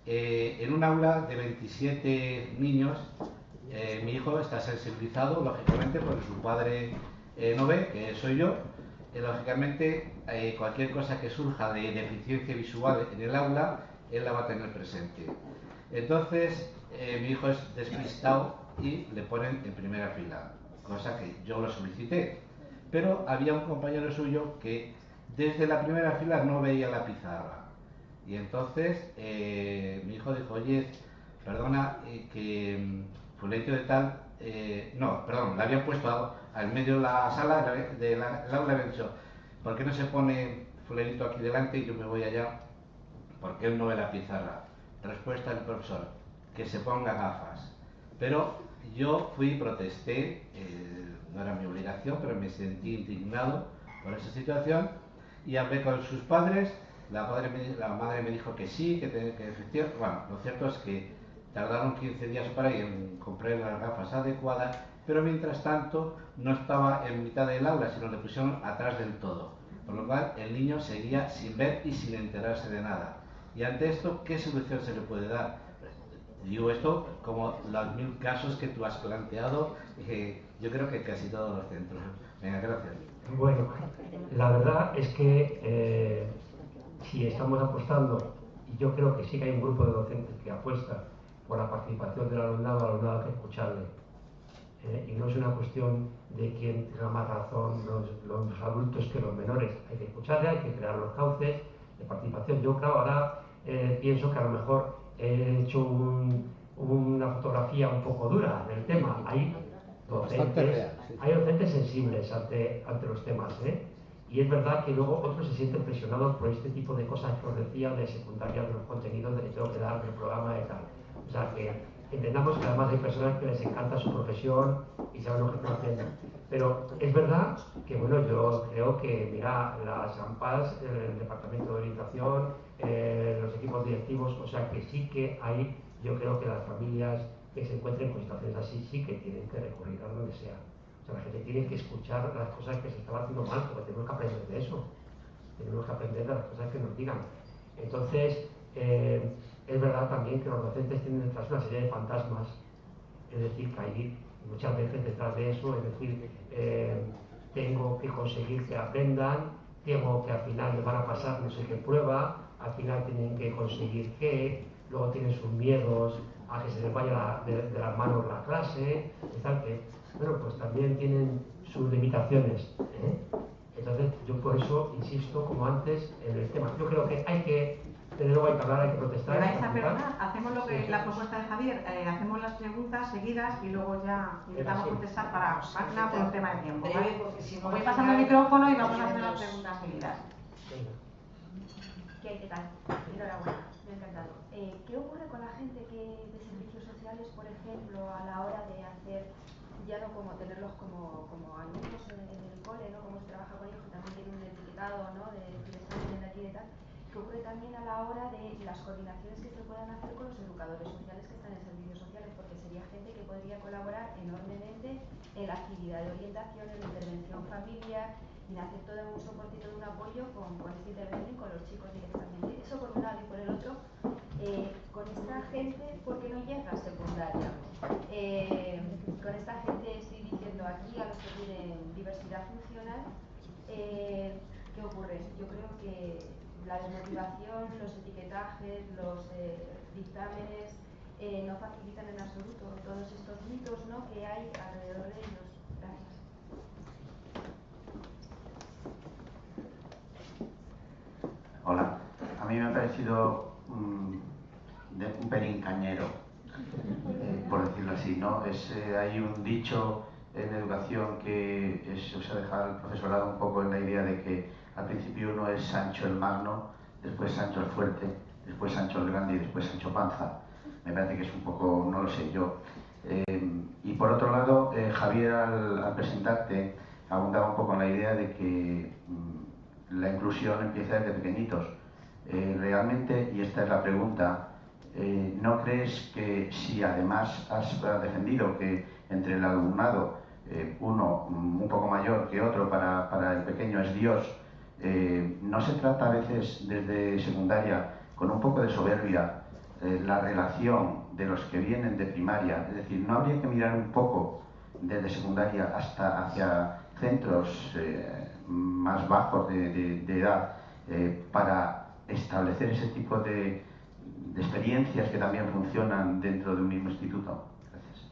en un aula de 27 niños, mi hijo está sensibilizado, lógicamente, porque su padre no ve, que soy yo. Lógicamente, cualquier cosa que surja de deficiencia visual en el aula, él la va a tener presente. Entonces, mi hijo es despistado y le ponen en primera fila, cosa que yo lo solicité. Pero había un compañero suyo que desde la primera fila no veía la pizarra. Y entonces mi hijo dijo, oye, perdona, que fulanito de tal, no, perdón, le habían puesto al medio de la sala del aula, le habían dicho, ¿por qué no se pone fulanito aquí delante y yo me voy allá? Porque él no ve la pizarra. Respuesta del profesor, que se ponga gafas. Pero yo fui y protesté, no era mi obligación, pero me sentí indignado por esa situación y hablé con sus padres. La madre me dijo que sí, que efectivamente, bueno, lo cierto es que tardaron 15 días para ir en comprar las gafas adecuadas, pero mientras tanto no estaba en mitad del aula, sino le pusieron atrás del todo, por lo cual el niño seguía sin ver y sin enterarse de nada. Y ante esto, ¿qué solución se le puede dar? Digo esto como los 1000 casos que tú has planteado, yo creo que casi todos los centros. Venga, gracias. Bueno, la verdad es que si estamos apostando, y yo creo que sí que hay un grupo de docentes que apuesta por la participación del alumnado hay que escucharle. Y no es una cuestión de quién tenga más razón, los adultos que los menores. Hay que escucharle, hay que crear los cauces de participación. Yo, claro, ahora pienso que a lo mejor he hecho una fotografía un poco dura del tema. Hay docentes sensibles ante los temas, y es verdad que luego otros se sienten presionados por este tipo de cosas que os decía, de secundaria, de los contenidos de que tengo que dar, del programa y tal. O sea que entendamos que además hay personas que les encanta su profesión y saben lo que están haciendo. Pero es verdad que, bueno, yo creo que, mira, las AMPAs, el Departamento de Orientación, los equipos directivos, o sea que sí que hay, yo creo que las familias que se encuentren con situaciones así sí que tienen que recurrir a donde sea. O sea, la gente tiene que escuchar las cosas que se están haciendo mal, porque tenemos que aprender de eso. Tenemos que aprender de las cosas que nos digan. Entonces, es verdad también que los docentes tienen detrás una serie de fantasmas, es decir, que hay muchas veces detrás de eso, es decir, tengo que conseguir que aprendan, tengo que al final les van a pasar no sé qué prueba, al final tienen que conseguir que, luego tienen sus miedos a que se les vaya de las manos la clase, y tal que, bueno, pues también tienen sus limitaciones. Entonces, yo por eso insisto, como antes, en el tema. Yo creo que hay que, desde luego hay que hablar, hay que protestar. Hacemos lo que la propuesta de Javier, hacemos las preguntas seguidas y luego ya intentamos contestar para Magna por un tema de tiempo. ¿Vale? Voy pasando el micrófono y vamos a hacer las preguntas seguidas. ¿Qué tal? Enhorabuena, me ha encantado. ¿Qué ocurre con la gente de servicios sociales, por ejemplo, a la hora de hacer, ya no como tenerlos como alumnos en el cole, ¿no? Cómo se trabaja con ellos, que también tienen un etiquetado, ¿no? De decir, están de aquí y de tal. ¿Qué ¿qué ocurre también a la hora de las coordinaciones que se puedan hacer con los educadores sociales que están en servicios sociales? Porque sería gente que podría colaborar enormemente en la actividad de orientación, en la intervención familiar, y en hacer todo un soporte y todo un apoyo con esta intervención y con los chicos directamente. Eso por un lado, y por el otro, con esta gente, ¿por qué no llega a secundaria? Con esta gente, estoy diciendo aquí, a los que tienen diversidad funcional, ¿qué ocurre? Yo creo que la desmotivación, los etiquetajes, los dictámenes no facilitan en absoluto todos estos mitos, ¿no?, que hay alrededor de ellos. Gracias. Hola, a mí me ha parecido un pelín cañero, por decirlo así, ¿no? Hay un dicho en educación que se deja al profesorado un poco en la idea de que al principio uno es Sancho el Magno, después Sancho el Fuerte, después Sancho el Grande y después Sancho Panza. Me parece que es un poco, no lo sé yo. Y por otro lado, Javier al presentarte abundaba un poco en la idea de que la inclusión empieza desde pequeñitos. Realmente, y esta es la pregunta, ¿no crees que si además has defendido que entre el alumnado uno un poco mayor que otro para el pequeño es Dios, no se trata a veces desde secundaria con un poco de soberbia la relación de los que vienen de primaria? Es decir, ¿no habría que mirar un poco desde secundaria hasta hacia centros más bajos de edad para establecer ese tipo de experiencias que también funcionan dentro de un mismo instituto? Gracias.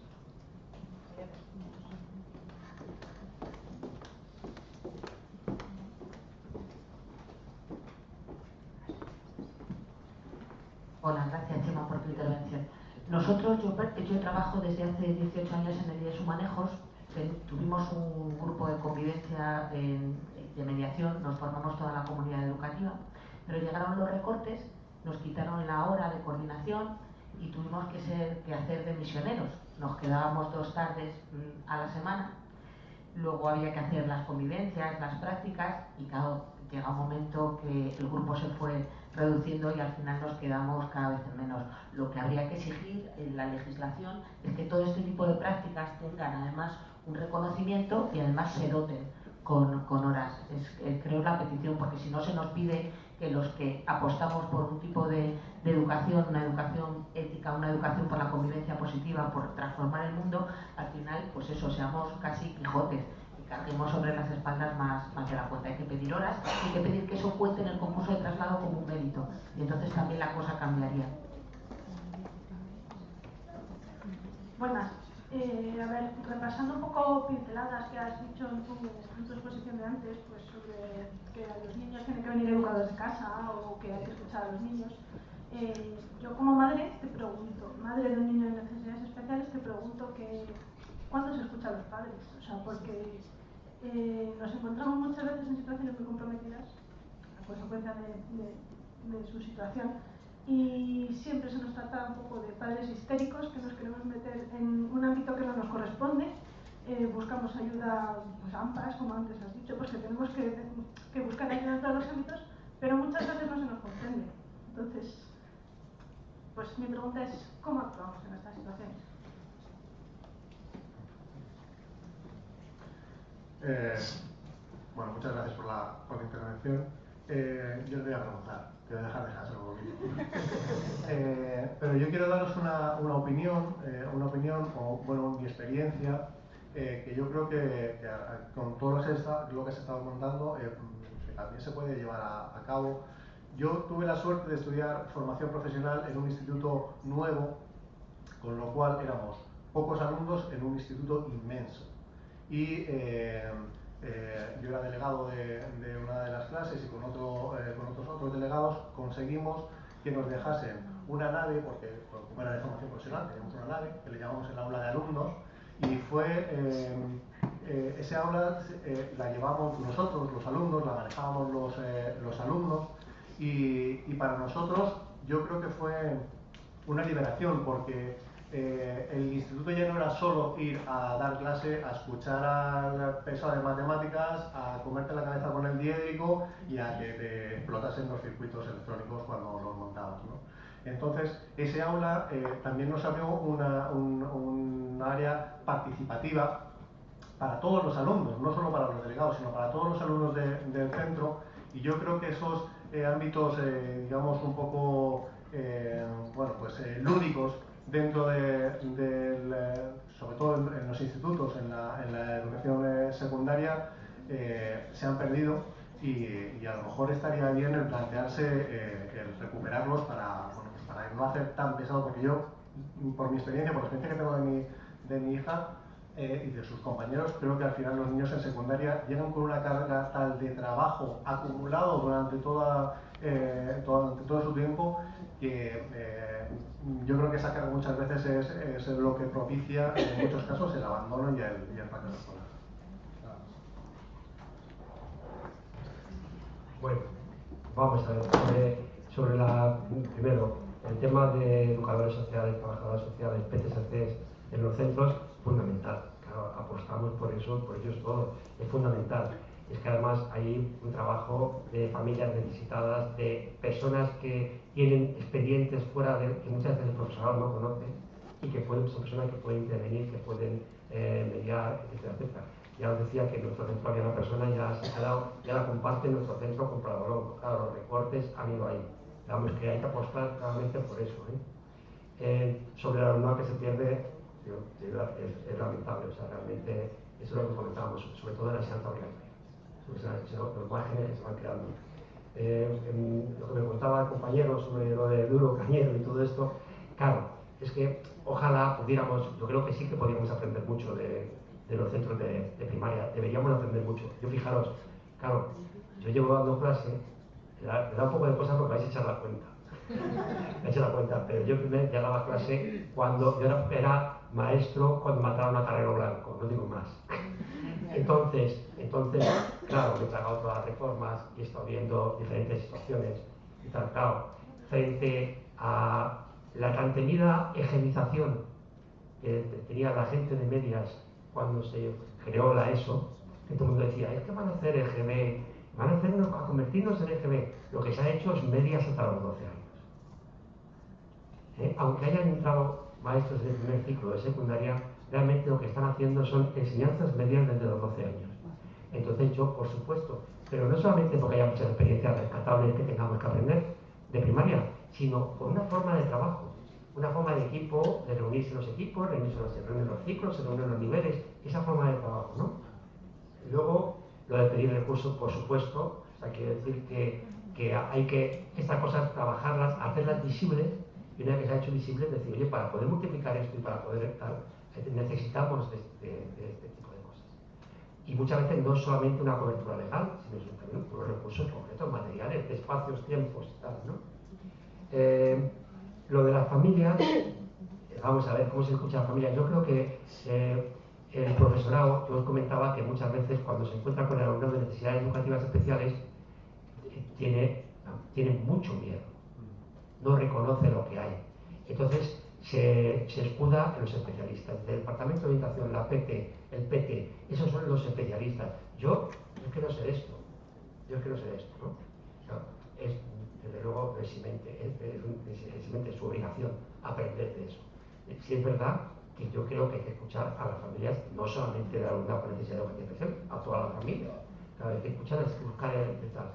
Hola, gracias Chema por tu intervención. Nosotros, yo trabajo desde hace 18 años en Medidas Humanejos. Tuvimos un grupo de convivencia de mediación, nos formamos toda la comunidad educativa, pero llegaron los recortes, nos quitaron la hora de coordinación y tuvimos que hacer de misioneros. Nos quedábamos 2 tardes a la semana, luego había que hacer las convivencias, las prácticas, y claro, llega un momento que el grupo se fue reduciendo y al final nos quedamos cada vez en menos. Lo que habría que exigir en la legislación es que todo este tipo de prácticas tengan además un reconocimiento y además se doten con horas. Creo la petición, porque si no se nos pide que los que apostamos por un tipo de educación, una educación ética, una educación por la convivencia positiva, por transformar el mundo, al final, pues eso, seamos casi Quijotes y carguemos sobre las espaldas más de la cuenta. Hay que pedir horas, hay que pedir que eso cuente en el concurso de traslado como un mérito, y entonces también la cosa cambiaría. Buenas. A ver, repasando un poco pinceladas que has dicho en tu exposición de antes, pues sobre que a los niños tienen que venir educados de casa o que hay que escuchar a los niños. Yo como madre te pregunto, madre de un niño de necesidades especiales, te pregunto que ¿cuándo se escucha a los padres? O sea, porque nos encontramos muchas veces en situaciones muy comprometidas a consecuencia de su situación, y siempre se nos trata un poco de padres histéricos que nos queremos meter en un ámbito que no nos corresponde. Buscamos ayuda, pues AMPAs, como antes has dicho, pues que tenemos que buscar ayuda en todos los ámbitos, pero muchas veces no se nos comprende. Entonces, pues mi pregunta es, ¿cómo actuamos en estas situaciones? Bueno, muchas gracias por la intervención. Yo les voy a preguntar, te voy a dejar descansar un poquito. Pero yo quiero daros una opinión, o bueno, mi experiencia, que yo creo que con todo lo que se estado contando, que también se puede llevar a cabo. Yo tuve la suerte de estudiar formación profesional en un instituto nuevo, con lo cual éramos pocos alumnos en un instituto inmenso. Y yo era delegado de una de las clases, y con otros delegados conseguimos que nos dejasen una nave, porque como era de formación profesional teníamos una nave que le llamamos el aula de alumnos, y fue ese aula la llevamos nosotros, los alumnos, la manejábamos los alumnos, y para nosotros yo creo que fue una liberación, porque el instituto ya no era solo ir a dar clase, a escuchar al pesado de matemáticas, a comerte la cabeza con el diédrico y a que te explotasen los circuitos electrónicos cuando los montabas, ¿no? Entonces, ese aula también nos abrió un área participativa para todos los alumnos, no solo para los delegados, sino para todos los alumnos del centro, y yo creo que esos ámbitos, digamos, un poco lúdicos dentro sobre todo en los institutos, en la educación secundaria, se han perdido y a lo mejor estaría bien el plantearse el recuperarlos para no hacer tan pesado, porque yo, por mi experiencia, por la experiencia que tengo de mi hija y de sus compañeros, creo que al final los niños en secundaria llegan con una carga tal de trabajo acumulado durante todo su tiempo que yo creo que esa carga muchas veces es lo que propicia en muchos casos el abandono y el fracaso escolar. Bueno, vamos a ver primero el tema de educadores sociales, trabajadoras sociales, PTSCs en los centros, fundamental. Claro, apostamos por eso, por ellos todo, es fundamental. Es que además hay un trabajo de familias necesitadas, de personas que tienen expedientes fuera que muchas veces el profesorado no conoce y que son personas que pueden intervenir, que pueden mediar, etcétera, etcétera. Ya os decía que en nuestro centro había una persona, ya la comparte en nuestro centro con Pradolón. Claro, los recortes han ido ahí. Digamos que hay que apostar claramente por eso. Sobre el alumnado que se pierde, es lamentable. O sea, realmente eso es lo que comentábamos, sobre todo en la enseñanza obligatoria. Los márgenes que se van creando. Lo que me contaba el compañero sobre lo de Duro, Cañero y todo esto, claro, es que ojalá pudiéramos, yo creo que sí que podríamos aprender mucho de los centros de primaria, deberíamos aprender mucho. Yo fijaros, claro, yo llevo dando clase, me da un poco de cosas porque vais a echar la cuenta. Me he hecho la cuenta, pero yo primero ya daba clase cuando yo era maestro cuando mataron a Carrero Blanco, no digo más. Entonces, claro, me he tragado todas las reformas y he estado viendo diferentes situaciones y tal, claro, frente a la tan temida egenización que tenía la gente de medias cuando se creó la ESO, que todo el mundo decía, es que van a hacer EGB, a convertirnos en EGB. Lo que se ha hecho es medias hasta los 12 años. Aunque hayan entrado maestros del primer ciclo de secundaria, realmente lo que están haciendo son enseñanzas medias desde los 12 años. Entonces yo, por supuesto, pero no solamente porque haya muchas experiencias rescatables que tengamos que aprender de primaria, sino por una forma de trabajo, una forma de equipo, de reunirse los equipos, se reúnen los ciclos, se reúnen los niveles, esa forma de trabajo, ¿no? Y luego, lo de pedir recursos, por supuesto, o sea, quiero decir que hay que estas cosas trabajarlas, hacerlas visibles, y una vez que se ha hecho visible, decir, oye, para poder multiplicar esto y para poder tal, necesitamos de este tipo de cosas. Y muchas veces no es solamente una cobertura legal, sino también unos recursos concretos, materiales, de espacios, tiempos y tal, ¿no? Lo de las familias, vamos a ver cómo se escucha a la familia. Yo creo que el profesorado, yo os comentaba que muchas veces cuando se encuentra con el alumnado de necesidades educativas especiales, tiene mucho miedo, no reconoce lo que hay. Entonces se escuda en los especialistas. Del Departamento de Orientación, la PT, el PT, esos son los especialistas. Yo es que no sé esto, ¿no? No, es desde luego eximente, es su obligación aprender de eso. Si es verdad que yo creo que hay que escuchar a las familias, no solamente del alumnado con necesidad educativa especial, a toda la familia. Claro, hay que escuchar, hay que buscar el tal.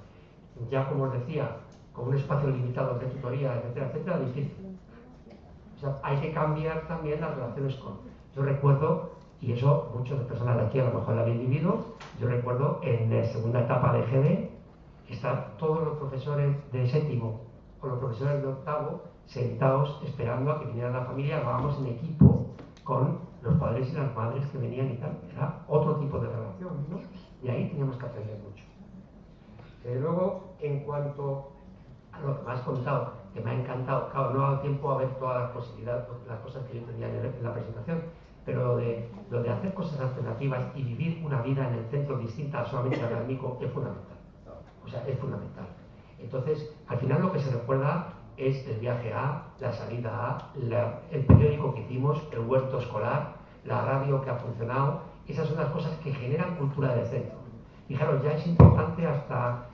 Ya como os decía, con un espacio limitado de tutoría, etcétera, etcétera, difícil. O sea, hay que cambiar también las relaciones con. Yo recuerdo, y eso muchas personas de aquí a lo mejor lo habéis vivido, yo recuerdo en la segunda etapa de GB, estar todos los profesores de séptimo o los profesores de octavo sentados esperando a que viniera la familia, hablábamos en equipo con los padres y las madres que venían y tal. Era otro tipo de relación, ¿no? Y ahí teníamos que aprender mucho. Luego, en cuanto a lo que me has contado, que me ha encantado, claro, no ha dado tiempo a ver todas las posibilidades, las cosas que yo tenía en la presentación, pero lo de hacer cosas alternativas y vivir una vida en el centro distinta solamente académico es fundamental. O sea, es fundamental. Entonces, al final lo que se recuerda es el viaje A, la salida A, el periódico que hicimos, el huerto escolar, la radio que ha funcionado. Esas son las cosas que generan cultura del centro. Fijaros, ya es importante hasta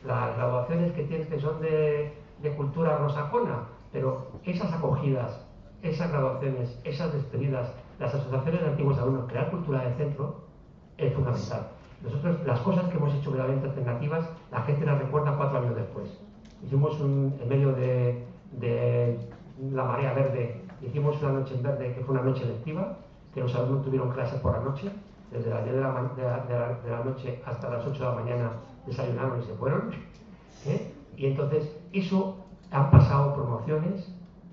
las graduaciones que tienes, que son de cultura anglosajona, pero esas acogidas, esas graduaciones, esas despedidas, las asociaciones de antiguos alumnos, crear cultura del centro es fundamental. Nosotros, las cosas que hemos hecho verdaderamente alternativas, la gente las recuerda 4 años después. Hicimos en medio de la marea verde, hicimos una noche en verde que fue una noche lectiva, que los alumnos tuvieron clases por la noche, desde las 10 de la noche hasta las 8 de la mañana desayunaron y se fueron. Y entonces, eso han pasado promociones,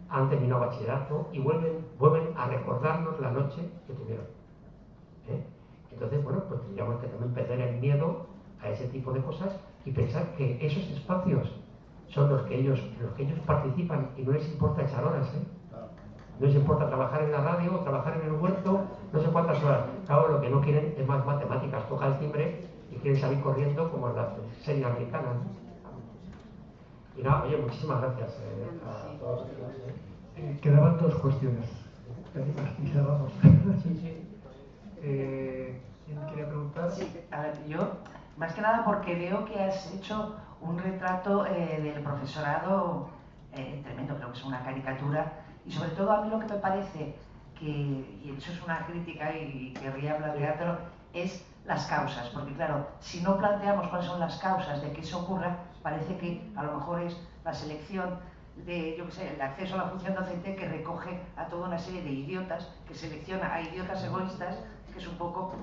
han terminado bachillerato y vuelven a recordarnos la noche que tuvieron. Entonces, bueno, pues tendríamos que también perder el miedo a ese tipo de cosas y pensar que esos espacios son los que ellos participan y no les importa echar horas, no les importa trabajar en la radio o trabajar en el huerto, no sé cuántas horas. Claro, lo que no quieren es más matemáticas, toca el timbre y quieren salir corriendo como en las series americanas. Y nada, oye, muchísimas gracias a todos. Quedaban 2 cuestiones. Y cerramos. ¿Quién quería preguntar? Sí, a ver, yo, más que nada porque veo que has hecho un retrato del profesorado tremendo, creo que es una caricatura, y sobre todo a mí lo que me parece que, y eso es una crítica y querría planteártelo, es las causas, porque claro, si no planteamos cuáles son las causas de que eso ocurra, parece que a lo mejor es la selección de, yo qué sé, el acceso a la función docente que recoge a toda una serie de idiotas, que selecciona a idiotas egoístas, que es un poco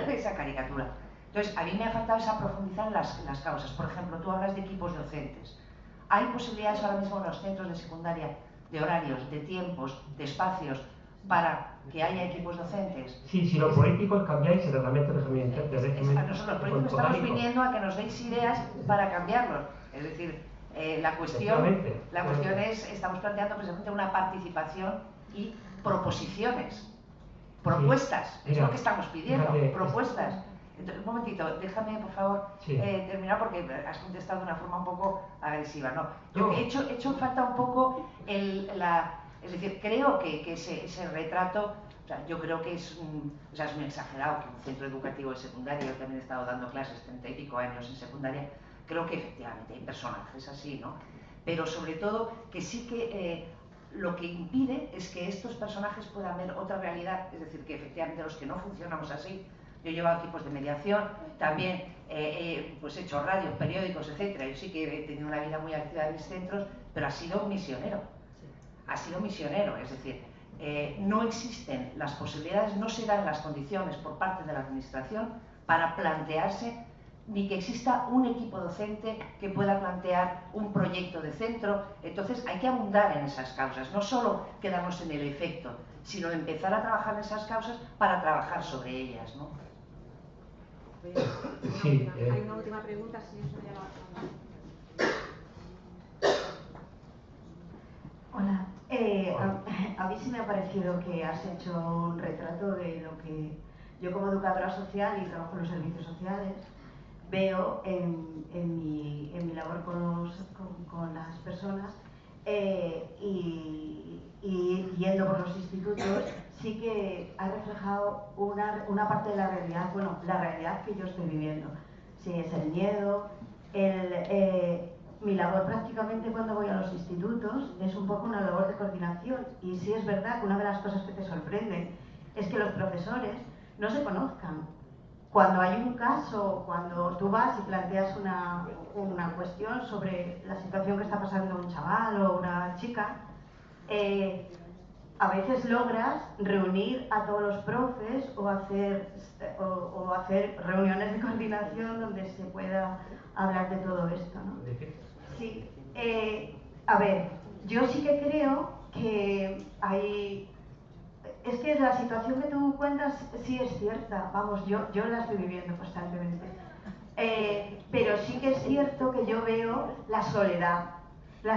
esa caricatura. Entonces, a mí me ha faltado esa profundizar en las causas. Por ejemplo, tú hablas de equipos docentes. ¿Hay posibilidades ahora mismo en los centros de secundaria de horarios, de tiempos, de espacios, para que haya equipos docentes? Sí, si lo político es cambiáis el reglamento de régimen. Nosotros los políticos estamos viniendo a que nos deis ideas para cambiarlos. Es decir, la cuestión es, estamos planteando precisamente una participación y proposiciones, propuestas, es lo que estamos pidiendo, propuestas. Entonces, un momentito, déjame por favor terminar porque has contestado de una forma un poco agresiva. No, yo he hecho en falta un poco es decir, creo que ese retrato, o sea, yo creo que es muy exagerado que un centro educativo de secundaria, yo también he estado dando clases 30 y pico años en secundaria, creo que efectivamente hay personajes así, ¿no? Pero sobre todo que sí que lo que impide es que estos personajes puedan ver otra realidad, es decir, que efectivamente los que no funcionamos así. Yo he llevado equipos de mediación, también pues he hecho radios, periódicos, etcétera. Yo sí que he tenido una vida muy activa en mis centros, pero ha sido misionero. Ha sido misionero, es decir, no existen las posibilidades, no se dan las condiciones por parte de la administración para plantearse ni que exista un equipo docente que pueda plantear un proyecto de centro. Entonces hay que abundar en esas causas, no solo quedarnos en el efecto, sino empezar a trabajar en esas causas para trabajar sobre ellas, ¿no? Sí, hay una última pregunta, si eso ya va. Hola, a mí sí me ha parecido que has hecho un retrato de lo que yo como educadora social y trabajo en los servicios sociales veo en mi labor con las personas y yendo por los institutos, sí que ha reflejado una parte de la realidad, bueno, la realidad que yo estoy viviendo. Sí, es el miedo, mi labor prácticamente cuando voy a los institutos es un poco una labor de coordinación, y sí es verdad que una de las cosas que te sorprenden es que los profesores no se conozcan. Cuando hay un caso, cuando tú vas y planteas una cuestión sobre la situación que está pasando un chaval o una chica, a veces logras reunir a todos los profes o hacer reuniones de coordinación donde se pueda hablar de todo esto, ¿no? Sí. A ver, yo sí que creo que hay... Es que la situación que tú cuentas sí es cierta, vamos, yo la estoy viviendo constantemente. Pero sí que es cierto que yo veo la soledad de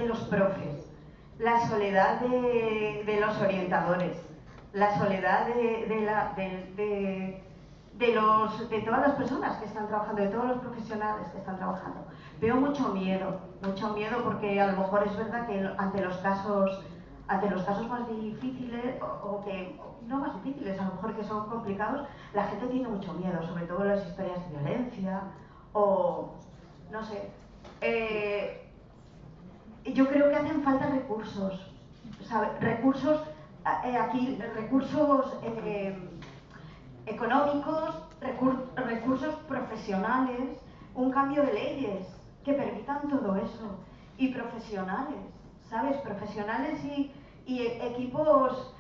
los profes, la soledad de los orientadores, la soledad de todas las personas que están trabajando, de todos los profesionales que están trabajando. Veo mucho miedo porque a lo mejor es verdad que ante los casos más difíciles, o que no más difíciles, a lo mejor que son complicados, la gente tiene mucho miedo, sobre todo las historias de violencia, o no sé. Yo creo que hacen falta recursos, ¿sabe? Recursos económicos, recursos profesionales, un cambio de leyes que permitan todo eso, y profesionales, ¿sabes? Profesionales y equipos.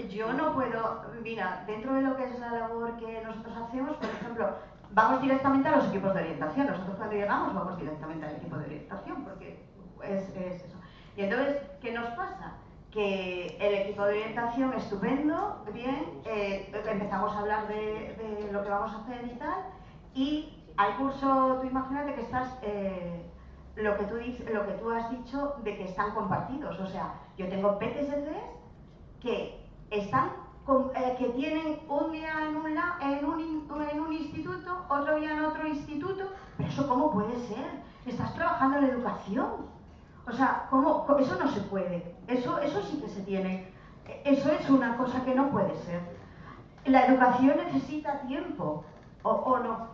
Yo no puedo, mira, dentro de lo que es la labor que nosotros hacemos, por ejemplo, vamos directamente a los equipos de orientación. Nosotros cuando llegamos vamos directamente al equipo de orientación, porque es eso. Y entonces, ¿qué nos pasa? Que el equipo de orientación, estupendo, bien, empezamos a hablar de lo que vamos a hacer y tal, y al curso, tú imagínate que estás, lo que tú has dicho de que están compartidos, o sea, yo tengo PTSDs que que tienen un día en un instituto, otro día en otro instituto, pero eso ¿cómo puede ser? Estás trabajando en la educación. O sea, eso no se puede, eso sí que se tiene, eso es una cosa que no puede ser. La educación necesita tiempo, ¿o no?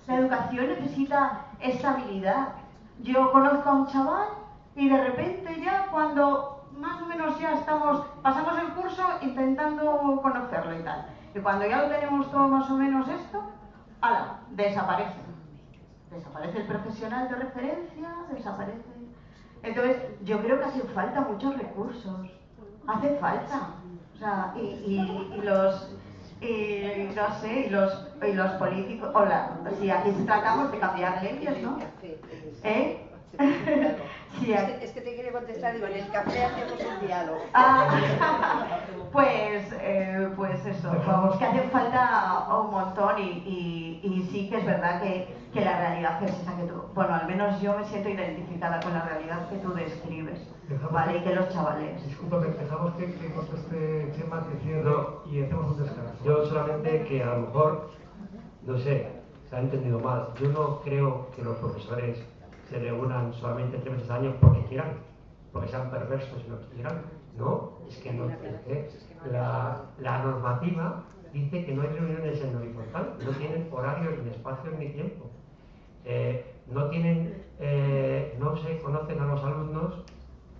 La educación necesita estabilidad. Yo conozco a un chaval y de repente ya cuando más o menos ya pasamos el curso intentando conocerlo y tal. Y cuando ya lo tenemos todo más o menos esto, ¡hala!, desaparece. Desaparece el profesional de referencia, desaparece. Entonces, yo creo que hacen falta muchos recursos, hace falta, o sea, y los políticos, si aquí tratamos de cambiar leyes, ¿no? Sí, es que te quiere contestar, digo, en el café hacemos un diálogo. Pues eso, vamos, que hace falta un montón y sí que es verdad que la realidad es esa que tú, bueno, al menos yo me siento identificada con la realidad que tú describes, ¿vale? Y que los chavales... Discúlpame, dejamos que conteste tema que cierro y hacemos un descanso. Yo solamente que a lo mejor, no sé, se ha entendido mal, yo no creo que los profesores se reúnan solamente 3 veces al año porque quieran, porque sean perversos y no quieran. No, es que no, la normativa dice que no hay reuniones en horizontal, no tienen horarios, ni espacios, ni tiempo. No se conocen a los alumnos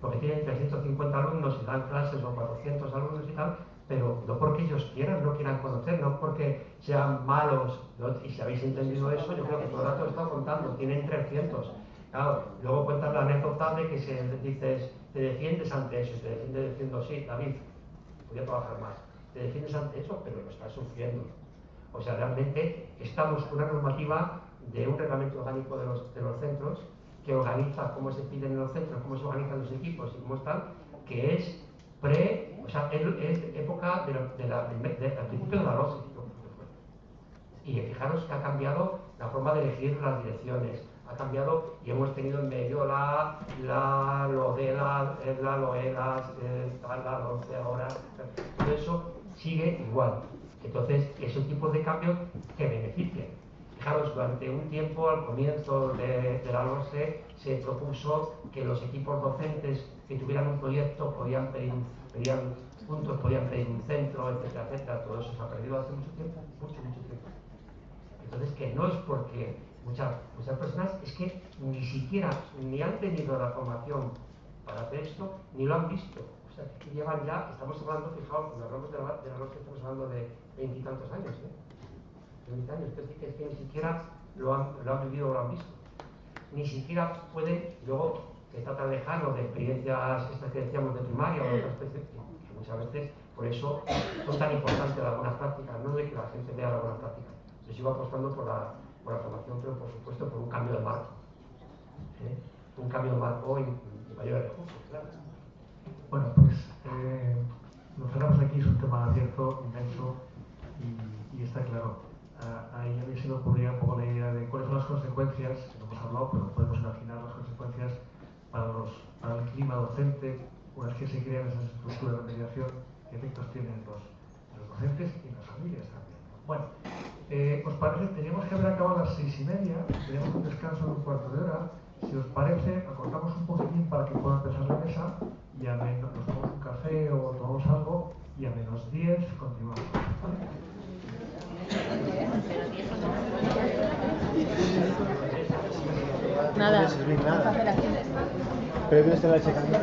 porque tienen 350 alumnos y dan clases o 400 alumnos y tal, pero no porque ellos no quieran conocer, no porque sean malos, ¿no? Y si habéis entendido eso, yo creo que todo el rato he estado contando, tienen 300. Claro, luego cuentas la anécdota de que dices, te defiendes ante eso, y te defiendes diciendo, sí, David, voy a trabajar más. Te defiendes ante eso, pero lo estás sufriendo. O sea, realmente estamos con una normativa de un reglamento orgánico de los centros que organiza cómo se piden en los centros, cómo se organizan los equipos y cómo están, que es época al principio de la LOCE. Y fijaros que ha cambiado la forma de elegir las direcciones, ha cambiado y hemos tenido en medio la LOELAS, la 11 ahora, todo eso sigue igual. Entonces, es un tipo de cambio que beneficia. Fijaros, durante un tiempo, al comienzo de la LOSE, se propuso que los equipos docentes que tuvieran un proyecto podían pedir puntos, podían pedir un centro, etcétera, etcétera. Todo eso se ha perdido hace mucho tiempo, mucho tiempo. Entonces, que no es porque muchas personas es que ni siquiera ni han tenido la formación para hacer esto, ni lo han visto. O sea, que llevan ya, estamos hablando, fijaos, cuando hablamos de la LOSE estamos hablando de 20 y tantos años, 20 años, es que ni siquiera lo han vivido o lo han visto. Ni siquiera pueden, luego, que está tan lejano de experiencias estas que decíamos de primaria o de otras especies, que muchas veces, por eso son tan importantes las buenas prácticas, no de que la gente vea las buenas prácticas. Yo sigo apostando por la formación, pero por supuesto por un cambio de marco. Un cambio de marco y mayores recursos, claro. Bueno, pues lo cerramos aquí, es un tema abierto, inmenso, y está claro. Ahí a mí se me ocurría un poco la idea de cuáles son las consecuencias, que no hemos hablado, pero podemos imaginar las consecuencias para el clima docente, una vez que se crean esas estructuras de mediación, qué efectos tienen los docentes y las familias también. Bueno, ¿Os parece? Teníamos que haber acabado a las 6:30, tenemos un descanso de un cuarto de hora. Si os parece, acortamos un poquitín para que pueda empezar la mesa y a menos nos tomamos un café o tomamos algo y a -10 continuamos. Nada. No servir nada. Premios de la leche caliente.